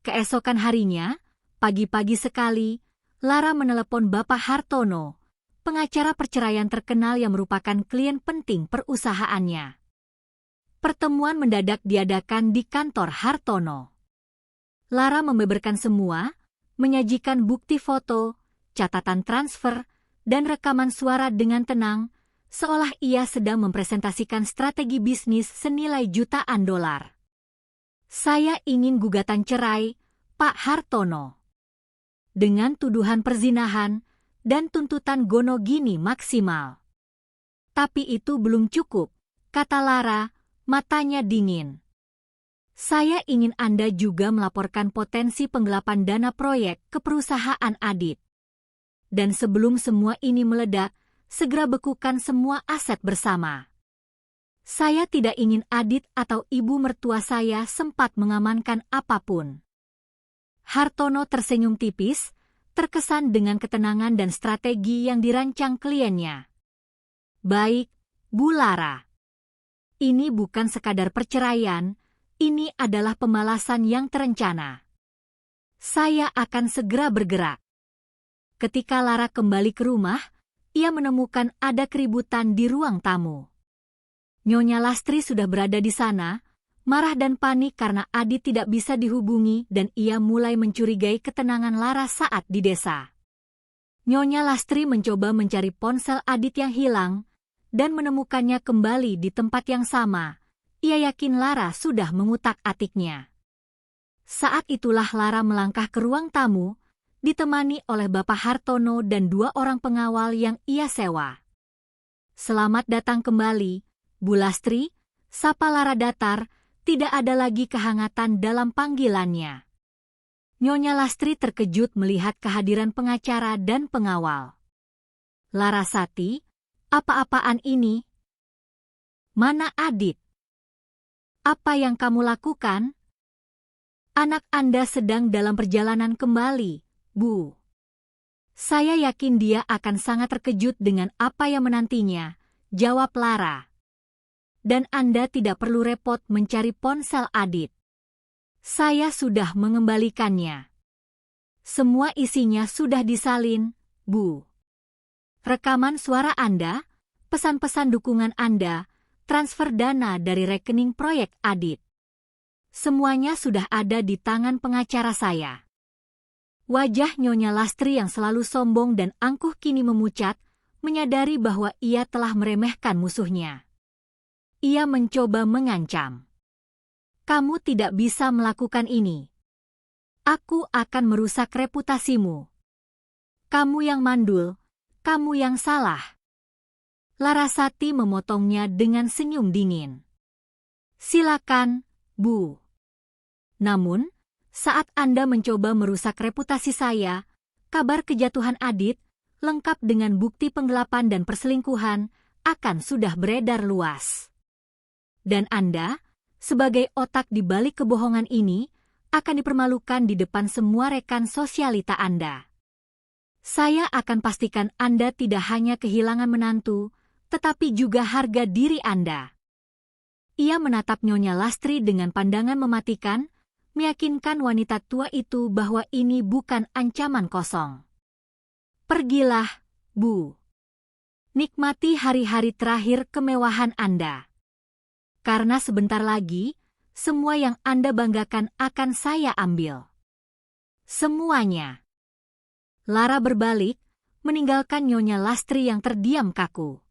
Keesokan harinya, pagi-pagi sekali, Lara menelepon Bapak Hartono, pengacara perceraian terkenal yang merupakan klien penting perusahaannya. Pertemuan mendadak diadakan di kantor Hartono. Lara membeberkan semua, menyajikan bukti foto, catatan transfer, dan rekaman suara dengan tenang, seolah ia sedang mempresentasikan strategi bisnis senilai jutaan dolar. Saya ingin gugatan cerai, Pak Hartono. Dengan tuduhan perzinahan dan tuntutan gono gini maksimal. Tapi itu belum cukup, kata Lara, matanya dingin. Saya ingin Anda juga melaporkan potensi penggelapan dana proyek ke perusahaan Adit. Dan sebelum semua ini meledak, segera bekukan semua aset bersama. Saya tidak ingin Adit atau ibu mertua saya sempat mengamankan apapun. Hartono tersenyum tipis, terkesan dengan ketenangan dan strategi yang dirancang kliennya. Baik, Bu Lara. Ini bukan sekadar perceraian, ini adalah pembalasan yang terencana. Saya akan segera bergerak. Ketika Lara kembali ke rumah, ia menemukan ada keributan di ruang tamu. Nyonya Lastri sudah berada di sana, marah dan panik karena Adit tidak bisa dihubungi dan ia mulai mencurigai ketenangan Lara saat di desa. Nyonya Lastri mencoba mencari ponsel Adit yang hilang dan menemukannya kembali di tempat yang sama. Ia yakin Lara sudah mengutak-atiknya. Saat itulah Lara melangkah ke ruang tamu, ditemani oleh Bapak Hartono dan 2 orang pengawal yang ia sewa. Selamat datang kembali, Bu Lastri, sapa Lara datar, tidak ada lagi kehangatan dalam panggilannya. Nyonya Lastri terkejut melihat kehadiran pengacara dan pengawal. Larasati, apa-apaan ini? Mana Adit? Apa yang kamu lakukan? Anak Anda sedang dalam perjalanan kembali, Bu. Saya yakin dia akan sangat terkejut dengan apa yang menantinya, jawab Lara. Dan Anda tidak perlu repot mencari ponsel Adit. Saya sudah mengembalikannya. Semua isinya sudah disalin, Bu. Rekaman suara Anda, pesan-pesan dukungan Anda, transfer dana dari rekening proyek Adit. Semuanya sudah ada di tangan pengacara saya. Wajah Nyonya Lastri yang selalu sombong dan angkuh kini memucat, menyadari bahwa ia telah meremehkan musuhnya. Ia mencoba mengancam. Kamu tidak bisa melakukan ini. Aku akan merusak reputasimu. Kamu yang mandul. Kamu yang salah. Larasati memotongnya dengan senyum dingin. Silakan, Bu. Namun, saat Anda mencoba merusak reputasi saya, kabar kejatuhan Adit, lengkap dengan bukti penggelapan dan perselingkuhan, akan sudah beredar luas. Dan Anda, sebagai otak di balik kebohongan ini, akan dipermalukan di depan semua rekan sosialita Anda. Saya akan pastikan Anda tidak hanya kehilangan menantu, tetapi juga harga diri Anda. Ia menatap Nyonya Lastri dengan pandangan mematikan, meyakinkan wanita tua itu bahwa ini bukan ancaman kosong. Pergilah, Bu. Nikmati hari-hari terakhir kemewahan Anda. Karena sebentar lagi, semua yang Anda banggakan akan saya ambil. Semuanya. Lara berbalik, meninggalkan Nyonya Lastri yang terdiam kaku.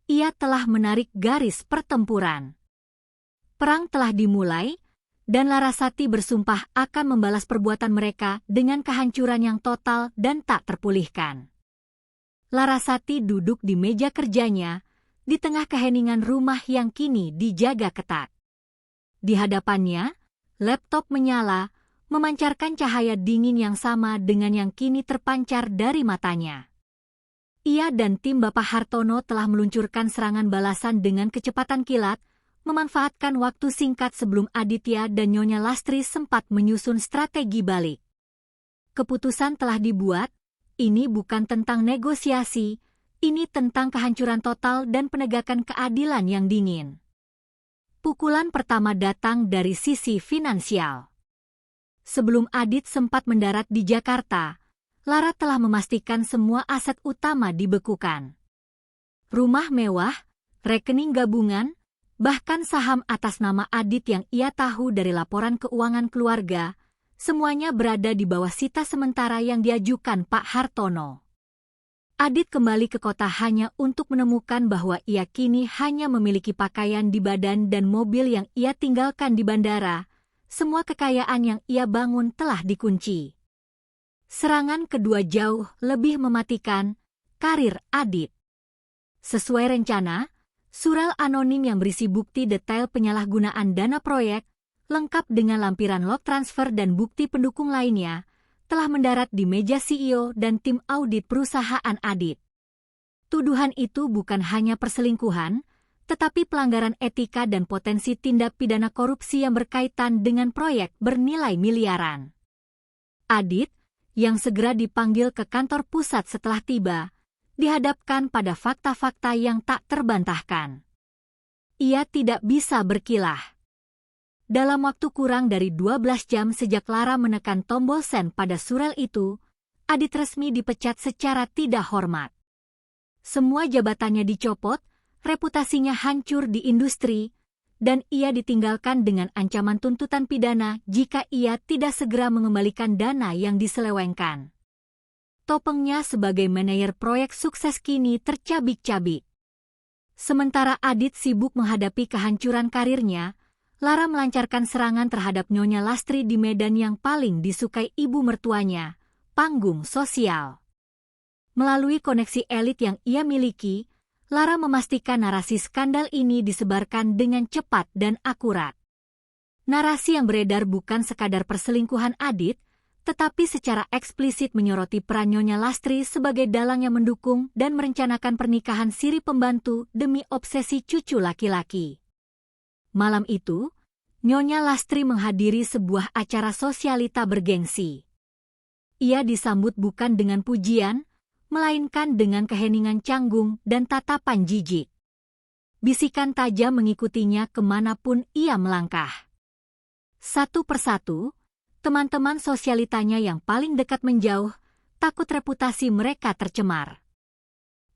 Ia telah menarik garis pertempuran. Perang telah dimulai, dan Larasati bersumpah akan membalas perbuatan mereka dengan kehancuran yang total dan tak terpulihkan. Larasati duduk di meja kerjanya, di tengah keheningan rumah yang kini dijaga ketat. Di hadapannya, laptop menyala, memancarkan cahaya dingin yang sama dengan yang kini terpancar dari matanya. Ia dan tim Bapak Hartono telah meluncurkan serangan balasan dengan kecepatan kilat, memanfaatkan waktu singkat sebelum Aditya dan Nyonya Lastri sempat menyusun strategi balik. Keputusan telah dibuat, ini bukan tentang negosiasi, ini tentang kehancuran total dan penegakan keadilan yang dingin. Pukulan pertama datang dari sisi finansial. Sebelum Adit sempat mendarat di Jakarta, Lara telah memastikan semua aset utama dibekukan. Rumah mewah, rekening gabungan, bahkan saham atas nama Adit yang ia tahu dari laporan keuangan keluarga, semuanya berada di bawah sita sementara yang diajukan Pak Hartono. Adit kembali ke kota hanya untuk menemukan bahwa ia kini hanya memiliki pakaian di badan dan mobil yang ia tinggalkan di bandara. Semua kekayaan yang ia bangun telah dikunci. Serangan kedua jauh lebih mematikan, karir Adit. Sesuai rencana, surel anonim yang berisi bukti detail penyalahgunaan dana proyek, lengkap dengan lampiran log transfer dan bukti pendukung lainnya, telah mendarat di meja CEO dan tim audit perusahaan Adit. Tuduhan itu bukan hanya perselingkuhan, tetapi pelanggaran etika dan potensi tindak pidana korupsi yang berkaitan dengan proyek bernilai miliaran. Adit, yang segera dipanggil ke kantor pusat setelah tiba, dihadapkan pada fakta-fakta yang tak terbantahkan. Ia tidak bisa berkilah. Dalam waktu kurang dari 12 jam sejak Lara menekan tombol send pada surel itu, Adit resmi dipecat secara tidak hormat. Semua jabatannya dicopot, reputasinya hancur di industri, dan ia ditinggalkan dengan ancaman tuntutan pidana jika ia tidak segera mengembalikan dana yang diselewengkan. Topengnya sebagai manajer proyek sukses kini tercabik-cabik. Sementara Adit sibuk menghadapi kehancuran karirnya, Lara melancarkan serangan terhadap Nyonya Lastri di medan yang paling disukai ibu mertuanya, panggung sosial. Melalui koneksi elit yang ia miliki, Lara memastikan narasi skandal ini disebarkan dengan cepat dan akurat. Narasi yang beredar bukan sekadar perselingkuhan Adit, tetapi secara eksplisit menyoroti peran Nyonya Lastri sebagai dalang yang mendukung dan merencanakan pernikahan siri pembantu demi obsesi cucu laki-laki. Malam itu, Nyonya Lastri menghadiri sebuah acara sosialita bergengsi. Ia disambut bukan dengan pujian, melainkan dengan keheningan canggung dan tatapan jijik. Bisikan tajam mengikutinya kemanapun ia melangkah. Satu persatu, teman-teman sosialitanya yang paling dekat menjauh, takut reputasi mereka tercemar.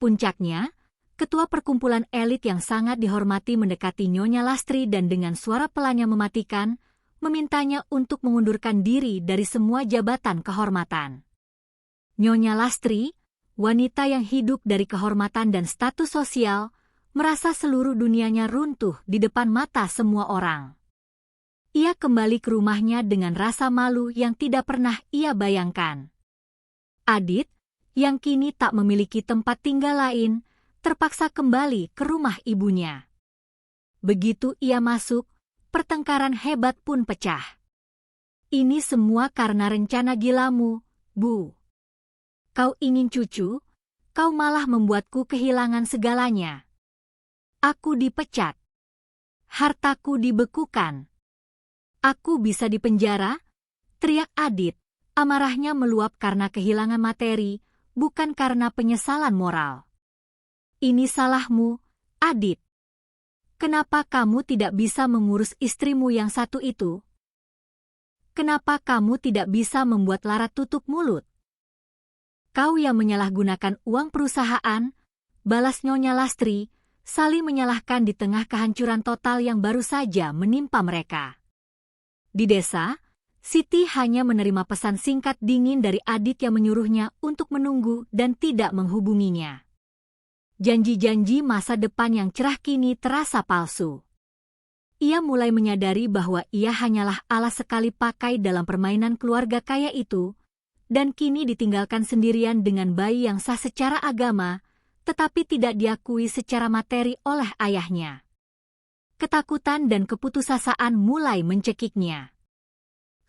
Puncaknya, ketua perkumpulan elit yang sangat dihormati mendekati Nyonya Lastri dan dengan suara pelan yang mematikan, memintanya untuk mengundurkan diri dari semua jabatan kehormatan. Nyonya Lastri, wanita yang hidup dari kehormatan dan status sosial, merasa seluruh dunianya runtuh di depan mata semua orang. Ia kembali ke rumahnya dengan rasa malu yang tidak pernah ia bayangkan. Adit, yang kini tak memiliki tempat tinggal lain, terpaksa kembali ke rumah ibunya. Begitu ia masuk, pertengkaran hebat pun pecah. Ini semua karena rencana gilamu, Bu. Kau ingin cucu, kau malah membuatku kehilangan segalanya. Aku dipecat. Hartaku dibekukan. Aku bisa dipenjara? Teriak Adit, amarahnya meluap karena kehilangan materi, bukan karena penyesalan moral. Ini salahmu, Adit. Kenapa kamu tidak bisa mengurus istrimu yang satu itu? Kenapa kamu tidak bisa membuat Lara tutup mulut? Kau yang menyalahgunakan uang perusahaan, balas Nyonya Lastri, saling menyalahkan di tengah kehancuran total yang baru saja menimpa mereka. Di desa, Siti hanya menerima pesan singkat dingin dari Adit yang menyuruhnya untuk menunggu dan tidak menghubunginya. Janji-janji masa depan yang cerah kini terasa palsu. Ia mulai menyadari bahwa ia hanyalah alas sekali pakai dalam permainan keluarga kaya itu, dan kini ditinggalkan sendirian dengan bayi yang sah secara agama, tetapi tidak diakui secara materi oleh ayahnya. Ketakutan dan keputusasaan mulai mencekiknya.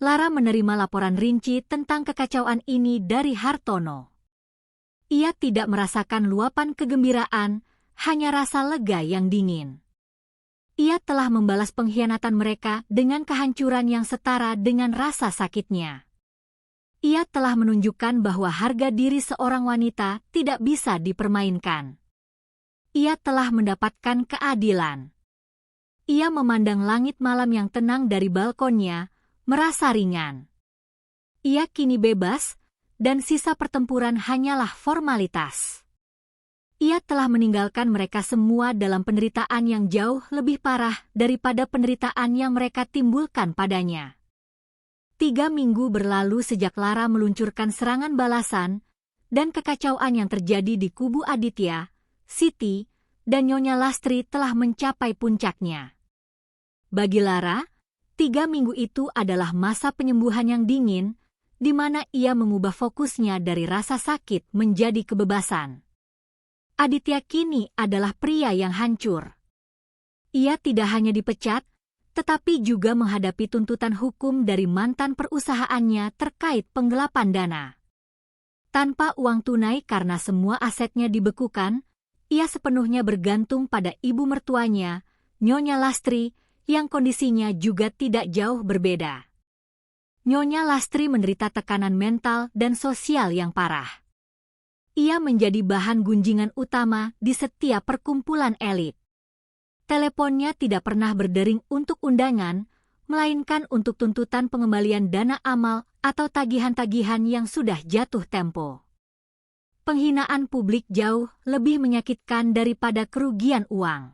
Lara menerima laporan rinci tentang kekacauan ini dari Hartono. Ia tidak merasakan luapan kegembiraan, hanya rasa lega yang dingin. Ia telah membalas pengkhianatan mereka dengan kehancuran yang setara dengan rasa sakitnya. Ia telah menunjukkan bahwa harga diri seorang wanita tidak bisa dipermainkan. Ia telah mendapatkan keadilan. Ia memandang langit malam yang tenang dari balkonnya, merasa ringan. Ia kini bebas, dan sisa pertempuran hanyalah formalitas. Ia telah meninggalkan mereka semua dalam penderitaan yang jauh lebih parah daripada penderitaan yang mereka timbulkan padanya. 3 minggu berlalu sejak Lara meluncurkan serangan balasan, dan kekacauan yang terjadi di kubu Aditya, Siti, dan Nyonya Lastri telah mencapai puncaknya. Bagi Lara, 3 minggu itu adalah masa penyembuhan yang dingin, di mana ia mengubah fokusnya dari rasa sakit menjadi kebebasan. Aditya kini adalah pria yang hancur. Ia tidak hanya dipecat, tetapi juga menghadapi tuntutan hukum dari mantan perusahaannya terkait penggelapan dana. Tanpa uang tunai karena semua asetnya dibekukan, ia sepenuhnya bergantung pada ibu mertuanya, Nyonya Lastri, yang kondisinya juga tidak jauh berbeda. Nyonya Lastri menderita tekanan mental dan sosial yang parah. Ia menjadi bahan gunjingan utama di setiap perkumpulan elit. Teleponnya tidak pernah berdering untuk undangan, melainkan untuk tuntutan pengembalian dana amal atau tagihan-tagihan yang sudah jatuh tempo. Penghinaan publik jauh lebih menyakitkan daripada kerugian uang.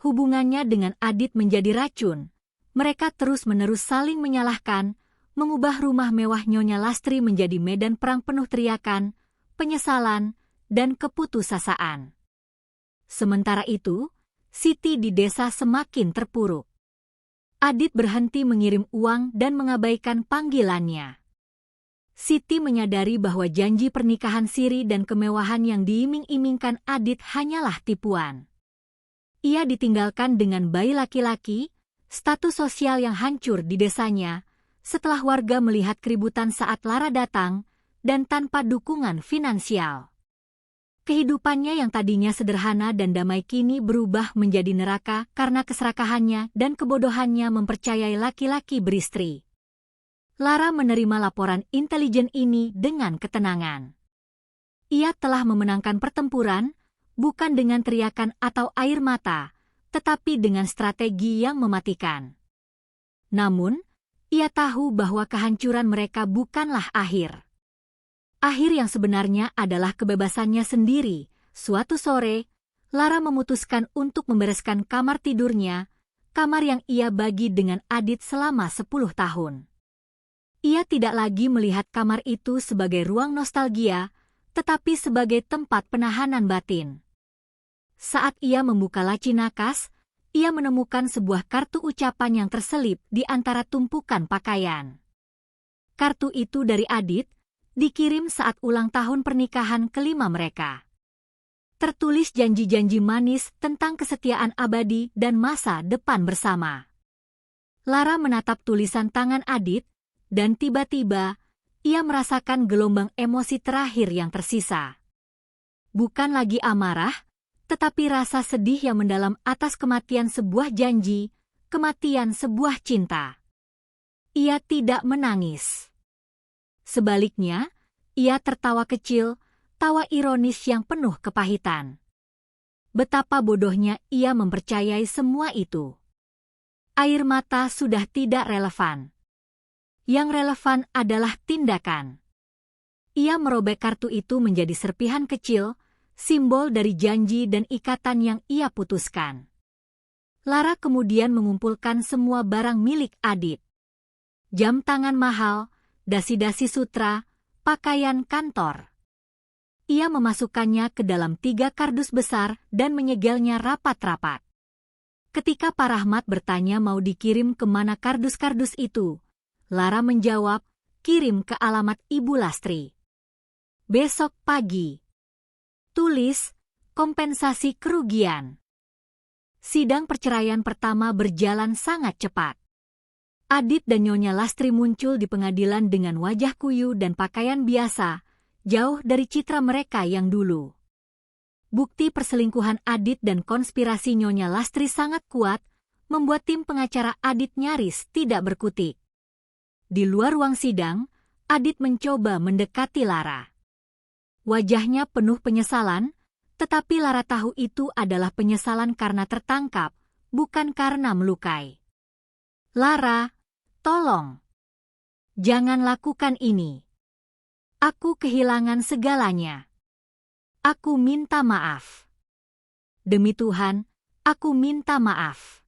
Hubungannya dengan Adit menjadi racun. Mereka terus-menerus saling menyalahkan, mengubah rumah mewah Nyonya Lastri menjadi medan perang penuh teriakan, penyesalan, dan keputusasaan. Sementara itu, Siti di desa semakin terpuruk. Adit berhenti mengirim uang dan mengabaikan panggilannya. Siti menyadari bahwa janji pernikahan siri dan kemewahan yang diiming-imingkan Adit hanyalah tipuan. Ia ditinggalkan dengan bayi laki-laki, status sosial yang hancur di desanya, setelah warga melihat keributan saat Lara datang dan tanpa dukungan finansial. Kehidupannya yang tadinya sederhana dan damai kini berubah menjadi neraka karena keserakahannya dan kebodohannya mempercayai laki-laki beristri. Lara menerima laporan intelijen ini dengan ketenangan. Ia telah memenangkan pertempuran, bukan dengan teriakan atau air mata, tetapi dengan strategi yang mematikan. Namun, ia tahu bahwa kehancuran mereka bukanlah akhir. Akhir yang sebenarnya adalah kebebasannya sendiri. Suatu sore, Lara memutuskan untuk membereskan kamar tidurnya, kamar yang ia bagi dengan Adit selama 10 tahun. Ia tidak lagi melihat kamar itu sebagai ruang nostalgia, tetapi sebagai tempat penahanan batin. Saat ia membuka laci nakas, ia menemukan sebuah kartu ucapan yang terselip di antara tumpukan pakaian. Kartu itu dari Adit, dikirim saat ulang tahun pernikahan kelima mereka. Tertulis janji-janji manis tentang kesetiaan abadi dan masa depan bersama. Lara menatap tulisan tangan Adit, dan tiba-tiba, ia merasakan gelombang emosi terakhir yang tersisa. Bukan lagi amarah, tetapi rasa sedih yang mendalam atas kematian sebuah janji, kematian sebuah cinta. Ia tidak menangis. Sebaliknya, ia tertawa kecil, tawa ironis yang penuh kepahitan. Betapa bodohnya ia mempercayai semua itu. Air mata sudah tidak relevan. Yang relevan adalah tindakan. Ia merobek kartu itu menjadi serpihan kecil, simbol dari janji dan ikatan yang ia putuskan. Lara kemudian mengumpulkan semua barang milik Adit. Jam tangan mahal, dasi-dasi sutra, pakaian kantor. Ia memasukkannya ke dalam 3 kardus besar dan menyegelnya rapat-rapat. Ketika Pak Rahmat bertanya mau dikirim kemana kardus-kardus itu, Lara menjawab, kirim ke alamat Ibu Lastri. Besok pagi. Tulis, kompensasi kerugian. Sidang perceraian pertama berjalan sangat cepat. Adit dan Nyonya Lastri muncul di pengadilan dengan wajah kuyu dan pakaian biasa, jauh dari citra mereka yang dulu. Bukti perselingkuhan Adit dan konspirasi Nyonya Lastri sangat kuat, membuat tim pengacara Adit nyaris tidak berkutik. Di luar ruang sidang, Adit mencoba mendekati Lara. Wajahnya penuh penyesalan, tetapi Lara tahu itu adalah penyesalan karena tertangkap, bukan karena melukai. Lara, tolong. Jangan lakukan ini. Aku kehilangan segalanya. Aku minta maaf. Demi Tuhan, aku minta maaf.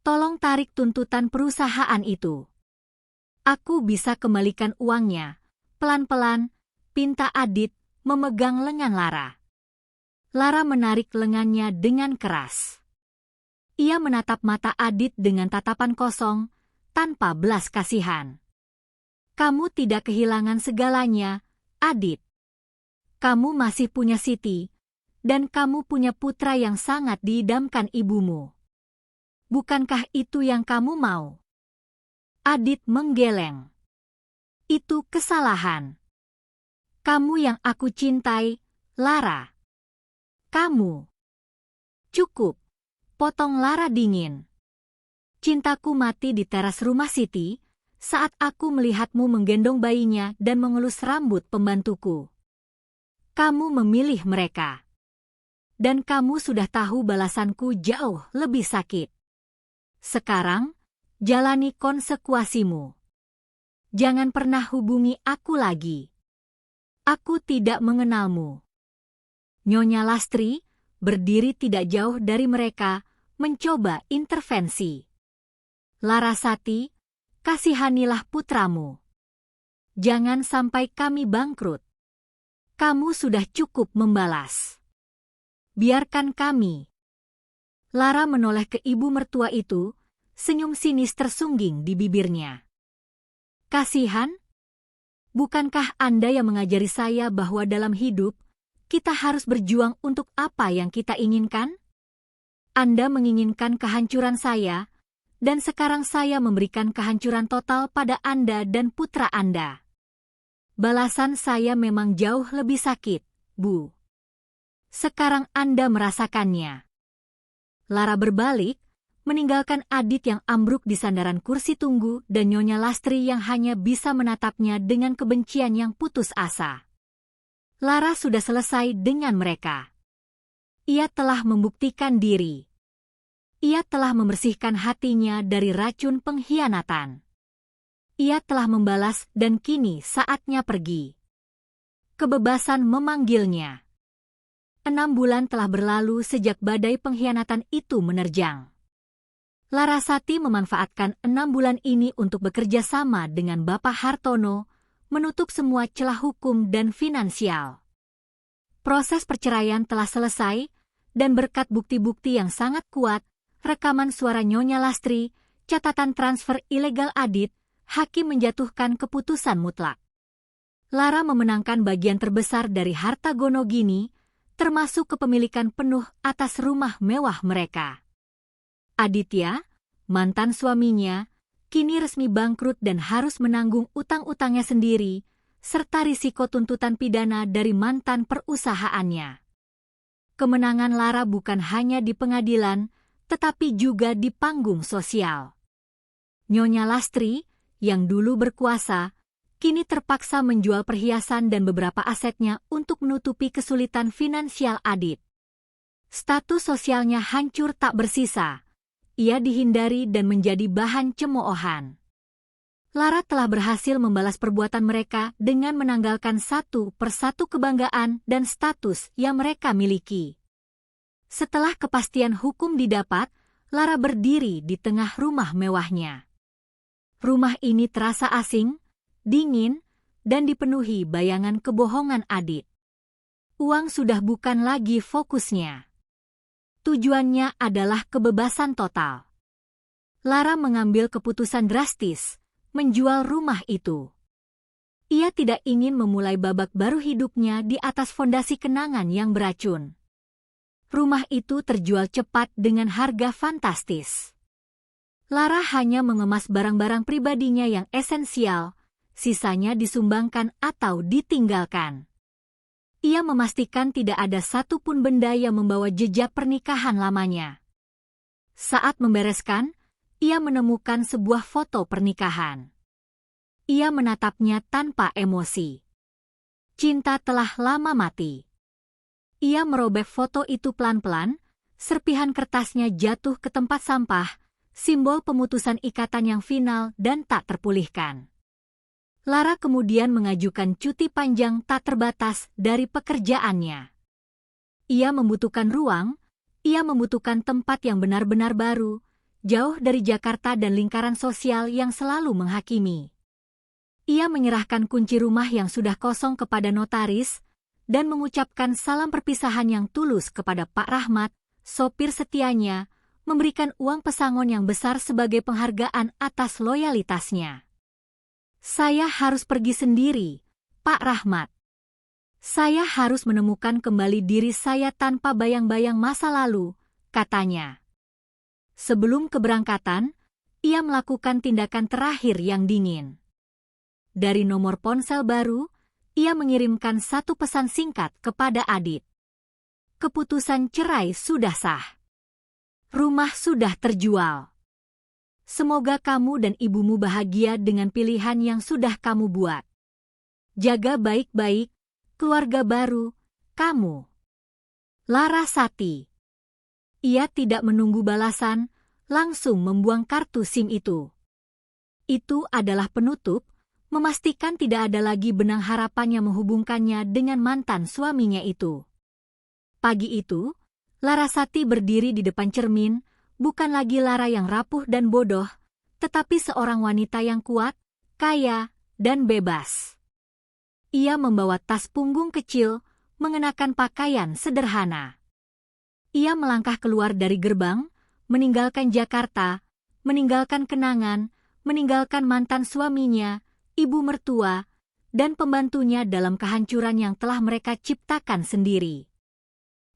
Tolong tarik tuntutan perusahaan itu. Aku bisa kembalikan uangnya. Pelan-pelan, pinta Adit, memegang lengan Lara. Lara menarik lengannya dengan keras. Ia menatap mata Adit dengan tatapan kosong, tanpa belas kasihan. Kamu tidak kehilangan segalanya, Adit. Kamu masih punya Siti, dan kamu punya putra yang sangat diidamkan ibumu. Bukankah itu yang kamu mau? Adit menggeleng. Itu kesalahan. Kamu yang aku cintai, Lara. Kamu. Cukup, potong Lara dingin. Cintaku mati di teras rumah Siti, saat aku melihatmu menggendong bayinya dan mengelus rambut pembantuku. Kamu memilih mereka. Dan kamu sudah tahu balasanku jauh lebih sakit. Sekarang, jalani konsekuasimu. Jangan pernah hubungi aku lagi. Aku tidak mengenalmu. Nyonya Lastri, berdiri tidak jauh dari mereka, mencoba intervensi. Larasati, kasihanilah putramu. Jangan sampai kami bangkrut. Kamu sudah cukup membalas. Biarkan kami. Lara menoleh ke ibu mertua itu, senyum sinis tersungging di bibirnya. Kasihan? Bukankah Anda yang mengajari saya bahwa dalam hidup, kita harus berjuang untuk apa yang kita inginkan? Anda menginginkan kehancuran saya, dan sekarang saya memberikan kehancuran total pada Anda dan putra Anda. Balasan saya memang jauh lebih sakit, Bu. Sekarang Anda merasakannya. Lara berbalik, meninggalkan Adit yang ambruk di sandaran kursi tunggu dan Nyonya Lastri yang hanya bisa menatapnya dengan kebencian yang putus asa. Lara sudah selesai dengan mereka. Ia telah membuktikan diri. Ia telah membersihkan hatinya dari racun pengkhianatan. Ia telah membalas dan kini saatnya pergi. Kebebasan memanggilnya. 6 bulan telah berlalu sejak badai pengkhianatan itu menerjang. Larasati memanfaatkan 6 bulan ini untuk bekerja sama dengan Bapak Hartono, menutup semua celah hukum dan finansial. Proses perceraian telah selesai, dan berkat bukti-bukti yang sangat kuat, rekaman suara Nyonya Lastri, catatan transfer ilegal Adit, hakim menjatuhkan keputusan mutlak. Lara memenangkan bagian terbesar dari harta Gonogini, termasuk kepemilikan penuh atas rumah mewah mereka. Aditya, mantan suaminya, kini resmi bangkrut dan harus menanggung utang-utangnya sendiri, serta risiko tuntutan pidana dari mantan perusahaannya. Kemenangan Lara bukan hanya di pengadilan, tetapi juga di panggung sosial. Nyonya Lastri, yang dulu berkuasa, kini terpaksa menjual perhiasan dan beberapa asetnya untuk menutupi kesulitan finansial Adit. Status sosialnya hancur tak bersisa. Ia dihindari dan menjadi bahan cemoohan. Lara telah berhasil membalas perbuatan mereka dengan menanggalkan satu persatu kebanggaan dan status yang mereka miliki. Setelah kepastian hukum didapat, Lara berdiri di tengah rumah mewahnya. Rumah ini terasa asing, dingin, dan dipenuhi bayangan kebohongan Adit. Uang sudah bukan lagi fokusnya. Tujuannya adalah kebebasan total. Lara mengambil keputusan drastis, menjual rumah itu. Ia tidak ingin memulai babak baru hidupnya di atas fondasi kenangan yang beracun. Rumah itu terjual cepat dengan harga fantastis. Lara hanya mengemas barang-barang pribadinya yang esensial, sisanya disumbangkan atau ditinggalkan. Ia memastikan tidak ada satupun benda yang membawa jejak pernikahan lamanya. Saat membereskan, ia menemukan sebuah foto pernikahan. Ia menatapnya tanpa emosi. Cinta telah lama mati. Ia merobek foto itu pelan-pelan, serpihan kertasnya jatuh ke tempat sampah, simbol pemutusan ikatan yang final dan tak terpulihkan. Lara kemudian mengajukan cuti panjang tak terbatas dari pekerjaannya. Ia membutuhkan ruang, ia membutuhkan tempat yang benar-benar baru, jauh dari Jakarta dan lingkaran sosial yang selalu menghakimi. Ia menyerahkan kunci rumah yang sudah kosong kepada notaris dan mengucapkan salam perpisahan yang tulus kepada Pak Rahmat, sopir setianya, memberikan uang pesangon yang besar sebagai penghargaan atas loyalitasnya. Saya harus pergi sendiri, Pak Rahmat. Saya harus menemukan kembali diri saya tanpa bayang-bayang masa lalu, katanya. Sebelum keberangkatan, ia melakukan tindakan terakhir yang dingin. Dari nomor ponsel baru, ia mengirimkan satu pesan singkat kepada Adit. Keputusan cerai sudah sah. Rumah sudah terjual. Semoga kamu dan ibumu bahagia dengan pilihan yang sudah kamu buat. Jaga baik-baik, keluarga baru, kamu. Larasati. Ia tidak menunggu balasan, langsung membuang kartu SIM itu. Itu adalah penutup, memastikan tidak ada lagi benang harapan yang menghubungkannya dengan mantan suaminya itu. Pagi itu, Larasati berdiri di depan cermin, bukan lagi Lara yang rapuh dan bodoh, tetapi seorang wanita yang kuat, kaya, dan bebas. Ia membawa tas punggung kecil, mengenakan pakaian sederhana. Ia melangkah keluar dari gerbang, meninggalkan Jakarta, meninggalkan kenangan, meninggalkan mantan suaminya, ibu mertua, dan pembantunya dalam kehancuran yang telah mereka ciptakan sendiri.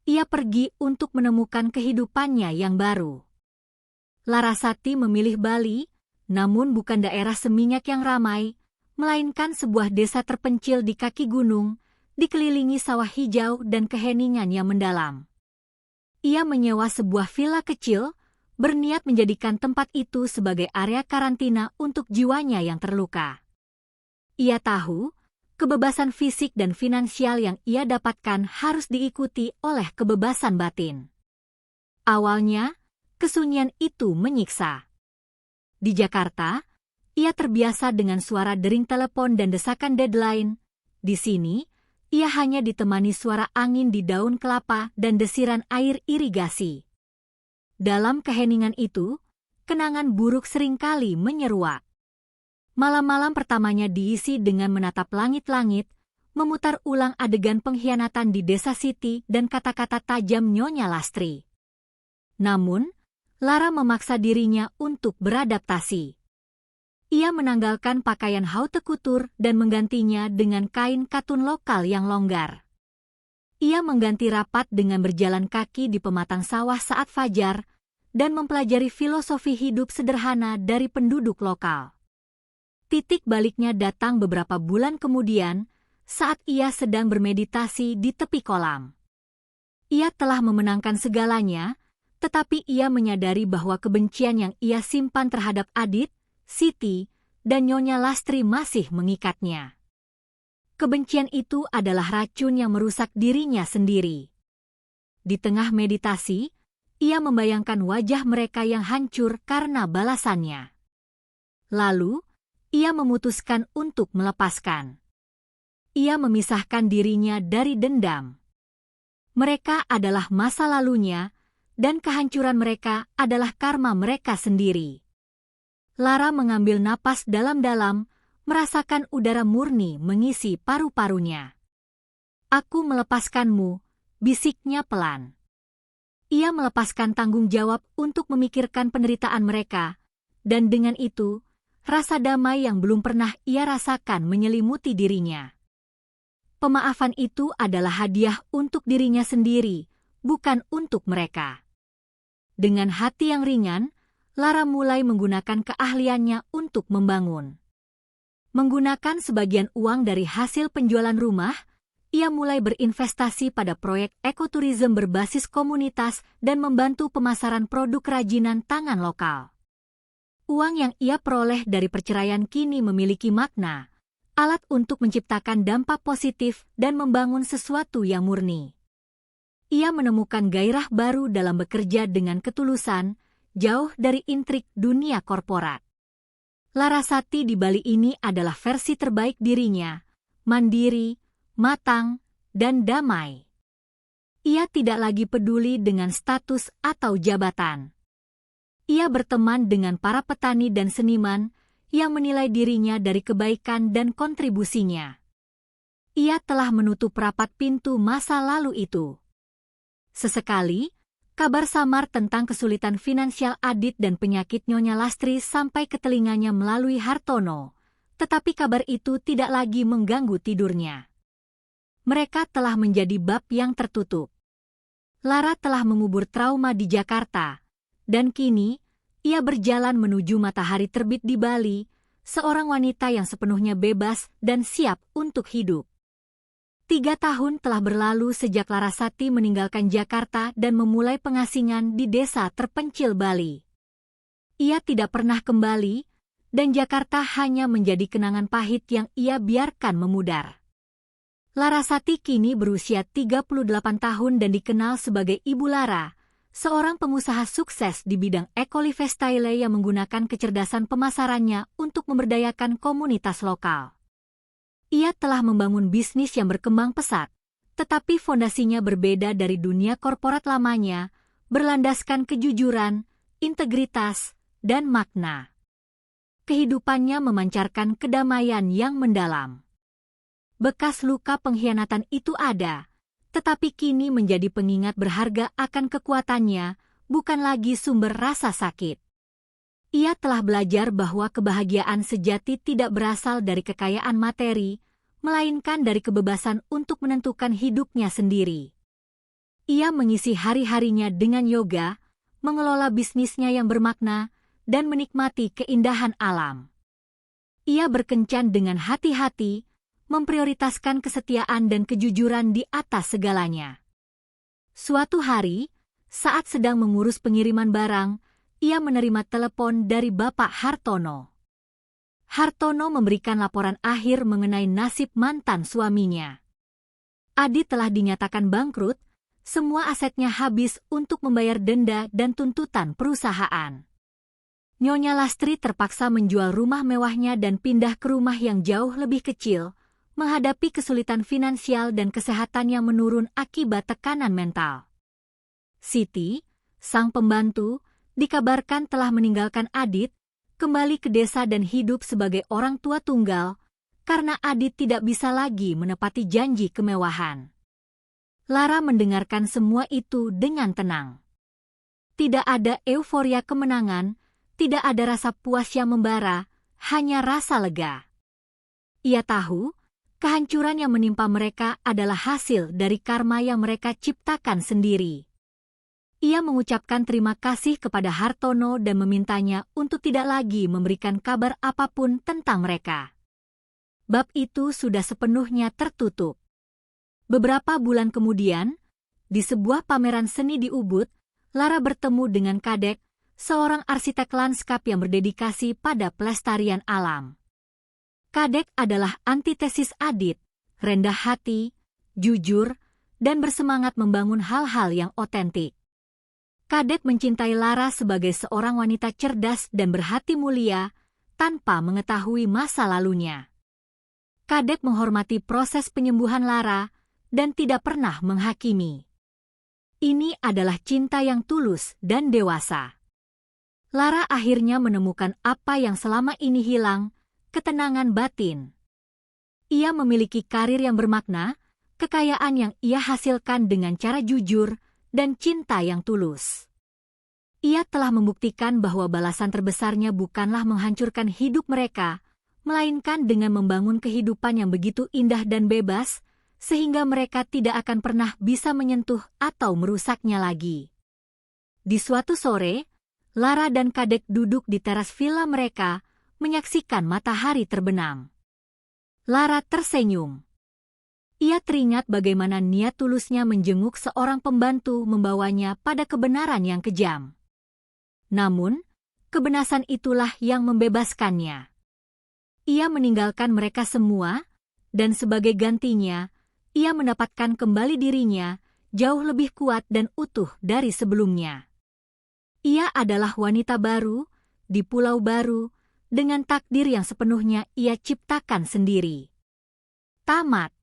Ia pergi untuk menemukan kehidupannya yang baru. Larasati memilih Bali, namun bukan daerah seminyak yang ramai, melainkan sebuah desa terpencil di kaki gunung, dikelilingi sawah hijau dan keheningan yang mendalam. Ia menyewa sebuah villa kecil, berniat menjadikan tempat itu sebagai area karantina untuk jiwanya yang terluka. Ia tahu, kebebasan fisik dan finansial yang ia dapatkan harus diikuti oleh kebebasan batin. Awalnya, kesunyian itu menyiksa. Di Jakarta, ia terbiasa dengan suara dering telepon dan desakan deadline. Di sini, ia hanya ditemani suara angin di daun kelapa dan desiran air irigasi. Dalam keheningan itu, kenangan buruk seringkali menyeruak. Malam-malam pertamanya diisi dengan menatap langit-langit, memutar ulang adegan pengkhianatan di Desa Siti dan kata-kata tajam Nyonya Lastri. Namun, Lara memaksa dirinya untuk beradaptasi. Ia menanggalkan pakaian haute couture dan menggantinya dengan kain katun lokal yang longgar. Ia mengganti rapat dengan berjalan kaki di pematang sawah saat fajar dan mempelajari filosofi hidup sederhana dari penduduk lokal. Titik baliknya datang beberapa bulan kemudian saat ia sedang bermeditasi di tepi kolam. Ia telah memenangkan segalanya, tetapi ia menyadari bahwa kebencian yang ia simpan terhadap Adit, Siti, dan Nyonya Lastri masih mengikatnya. Kebencian itu adalah racun yang merusak dirinya sendiri. Di tengah meditasi, ia membayangkan wajah mereka yang hancur karena balasannya. Lalu, ia memutuskan untuk melepaskan. Ia memisahkan dirinya dari dendam. Mereka adalah masa lalunya, dan kehancuran mereka adalah karma mereka sendiri. Lara mengambil napas dalam-dalam, merasakan udara murni mengisi paru-parunya. "Aku melepaskanmu," bisiknya pelan. Ia melepaskan tanggung jawab untuk memikirkan penderitaan mereka, dan dengan itu, rasa damai yang belum pernah ia rasakan menyelimuti dirinya. Pemaafan itu adalah hadiah untuk dirinya sendiri, bukan untuk mereka. Dengan hati yang ringan, Lara mulai menggunakan keahliannya untuk membangun. Menggunakan sebagian uang dari hasil penjualan rumah, ia mulai berinvestasi pada proyek ekoturisme berbasis komunitas dan membantu pemasaran produk kerajinan tangan lokal. Uang yang ia peroleh dari perceraian kini memiliki makna, alat untuk menciptakan dampak positif dan membangun sesuatu yang murni. Ia menemukan gairah baru dalam bekerja dengan ketulusan, jauh dari intrik dunia korporat. Larasati di Bali ini adalah versi terbaik dirinya, mandiri, matang, dan damai. Ia tidak lagi peduli dengan status atau jabatan. Ia berteman dengan para petani dan seniman yang menilai dirinya dari kebaikan dan kontribusinya. Ia telah menutup rapat pintu masa lalu itu. Sesekali, kabar samar tentang kesulitan finansial Adit dan penyakit Nyonya Lastri sampai ke telinganya melalui Hartono, tetapi kabar itu tidak lagi mengganggu tidurnya. Mereka telah menjadi bab yang tertutup. Lara telah mengubur trauma di Jakarta, dan kini, ia berjalan menuju matahari terbit di Bali, seorang wanita yang sepenuhnya bebas dan siap untuk hidup. 3 tahun telah berlalu sejak Larasati meninggalkan Jakarta dan memulai pengasingan di desa terpencil Bali. Ia tidak pernah kembali, dan Jakarta hanya menjadi kenangan pahit yang ia biarkan memudar. Larasati kini berusia 38 tahun dan dikenal sebagai Ibu Lara, seorang pengusaha sukses di bidang ekolifestyle yang menggunakan kecerdasan pemasarannya untuk memberdayakan komunitas lokal. Ia telah membangun bisnis yang berkembang pesat, tetapi fondasinya berbeda dari dunia korporat lamanya, berlandaskan kejujuran, integritas, dan makna. Kehidupannya memancarkan kedamaian yang mendalam. Bekas luka pengkhianatan itu ada, tetapi kini menjadi pengingat berharga akan kekuatannya, bukan lagi sumber rasa sakit. Ia telah belajar bahwa kebahagiaan sejati tidak berasal dari kekayaan materi, melainkan dari kebebasan untuk menentukan hidupnya sendiri. Ia mengisi hari-harinya dengan yoga, mengelola bisnisnya yang bermakna, dan menikmati keindahan alam. Ia berkencan dengan hati-hati, memprioritaskan kesetiaan dan kejujuran di atas segalanya. Suatu hari, saat sedang mengurus pengiriman barang, ia menerima telepon dari Bapak Hartono. Hartono memberikan laporan akhir mengenai nasib mantan suaminya. Adit telah dinyatakan bangkrut, semua asetnya habis untuk membayar denda dan tuntutan perusahaan. Nyonya Lastri terpaksa menjual rumah mewahnya dan pindah ke rumah yang jauh lebih kecil, menghadapi kesulitan finansial dan kesehatan yang menurun akibat tekanan mental. Siti, sang pembantu, dikabarkan telah meninggalkan Adit, kembali ke desa dan hidup sebagai orang tua tunggal, karena Adit tidak bisa lagi menepati janji kemewahan. Lara mendengarkan semua itu dengan tenang. Tidak ada euforia kemenangan, tidak ada rasa puas yang membara, hanya rasa lega. Ia tahu, kehancuran yang menimpa mereka adalah hasil dari karma yang mereka ciptakan sendiri. Ia mengucapkan terima kasih kepada Hartono dan memintanya untuk tidak lagi memberikan kabar apapun tentang mereka. Bab itu sudah sepenuhnya tertutup. Beberapa bulan kemudian, di sebuah pameran seni di Ubud, Lara bertemu dengan Kadek, seorang arsitek lanskap yang berdedikasi pada pelestarian alam. Kadek adalah antitesis Adit, rendah hati, jujur, dan bersemangat membangun hal-hal yang otentik. Kadek mencintai Lara sebagai seorang wanita cerdas dan berhati mulia, tanpa mengetahui masa lalunya. Kadek menghormati proses penyembuhan Lara, dan tidak pernah menghakimi. Ini adalah cinta yang tulus dan dewasa. Lara akhirnya menemukan apa yang selama ini hilang, ketenangan batin. Ia memiliki karir yang bermakna, kekayaan yang ia hasilkan dengan cara jujur, dan cinta yang tulus. Ia telah membuktikan bahwa balasan terbesarnya bukanlah menghancurkan hidup mereka, melainkan dengan membangun kehidupan yang begitu indah dan bebas, sehingga mereka tidak akan pernah bisa menyentuh atau merusaknya lagi. Di suatu sore, Lara dan Kadek duduk di teras villa mereka, menyaksikan matahari terbenam. Lara tersenyum. Ia teringat bagaimana niat tulusnya menjenguk seorang pembantu membawanya pada kebenaran yang kejam. Namun, kebenasan itulah yang membebaskannya. Ia meninggalkan mereka semua, dan sebagai gantinya, ia mendapatkan kembali dirinya, jauh lebih kuat dan utuh dari sebelumnya. Ia adalah wanita baru, di pulau baru, dengan takdir yang sepenuhnya ia ciptakan sendiri. Tamat.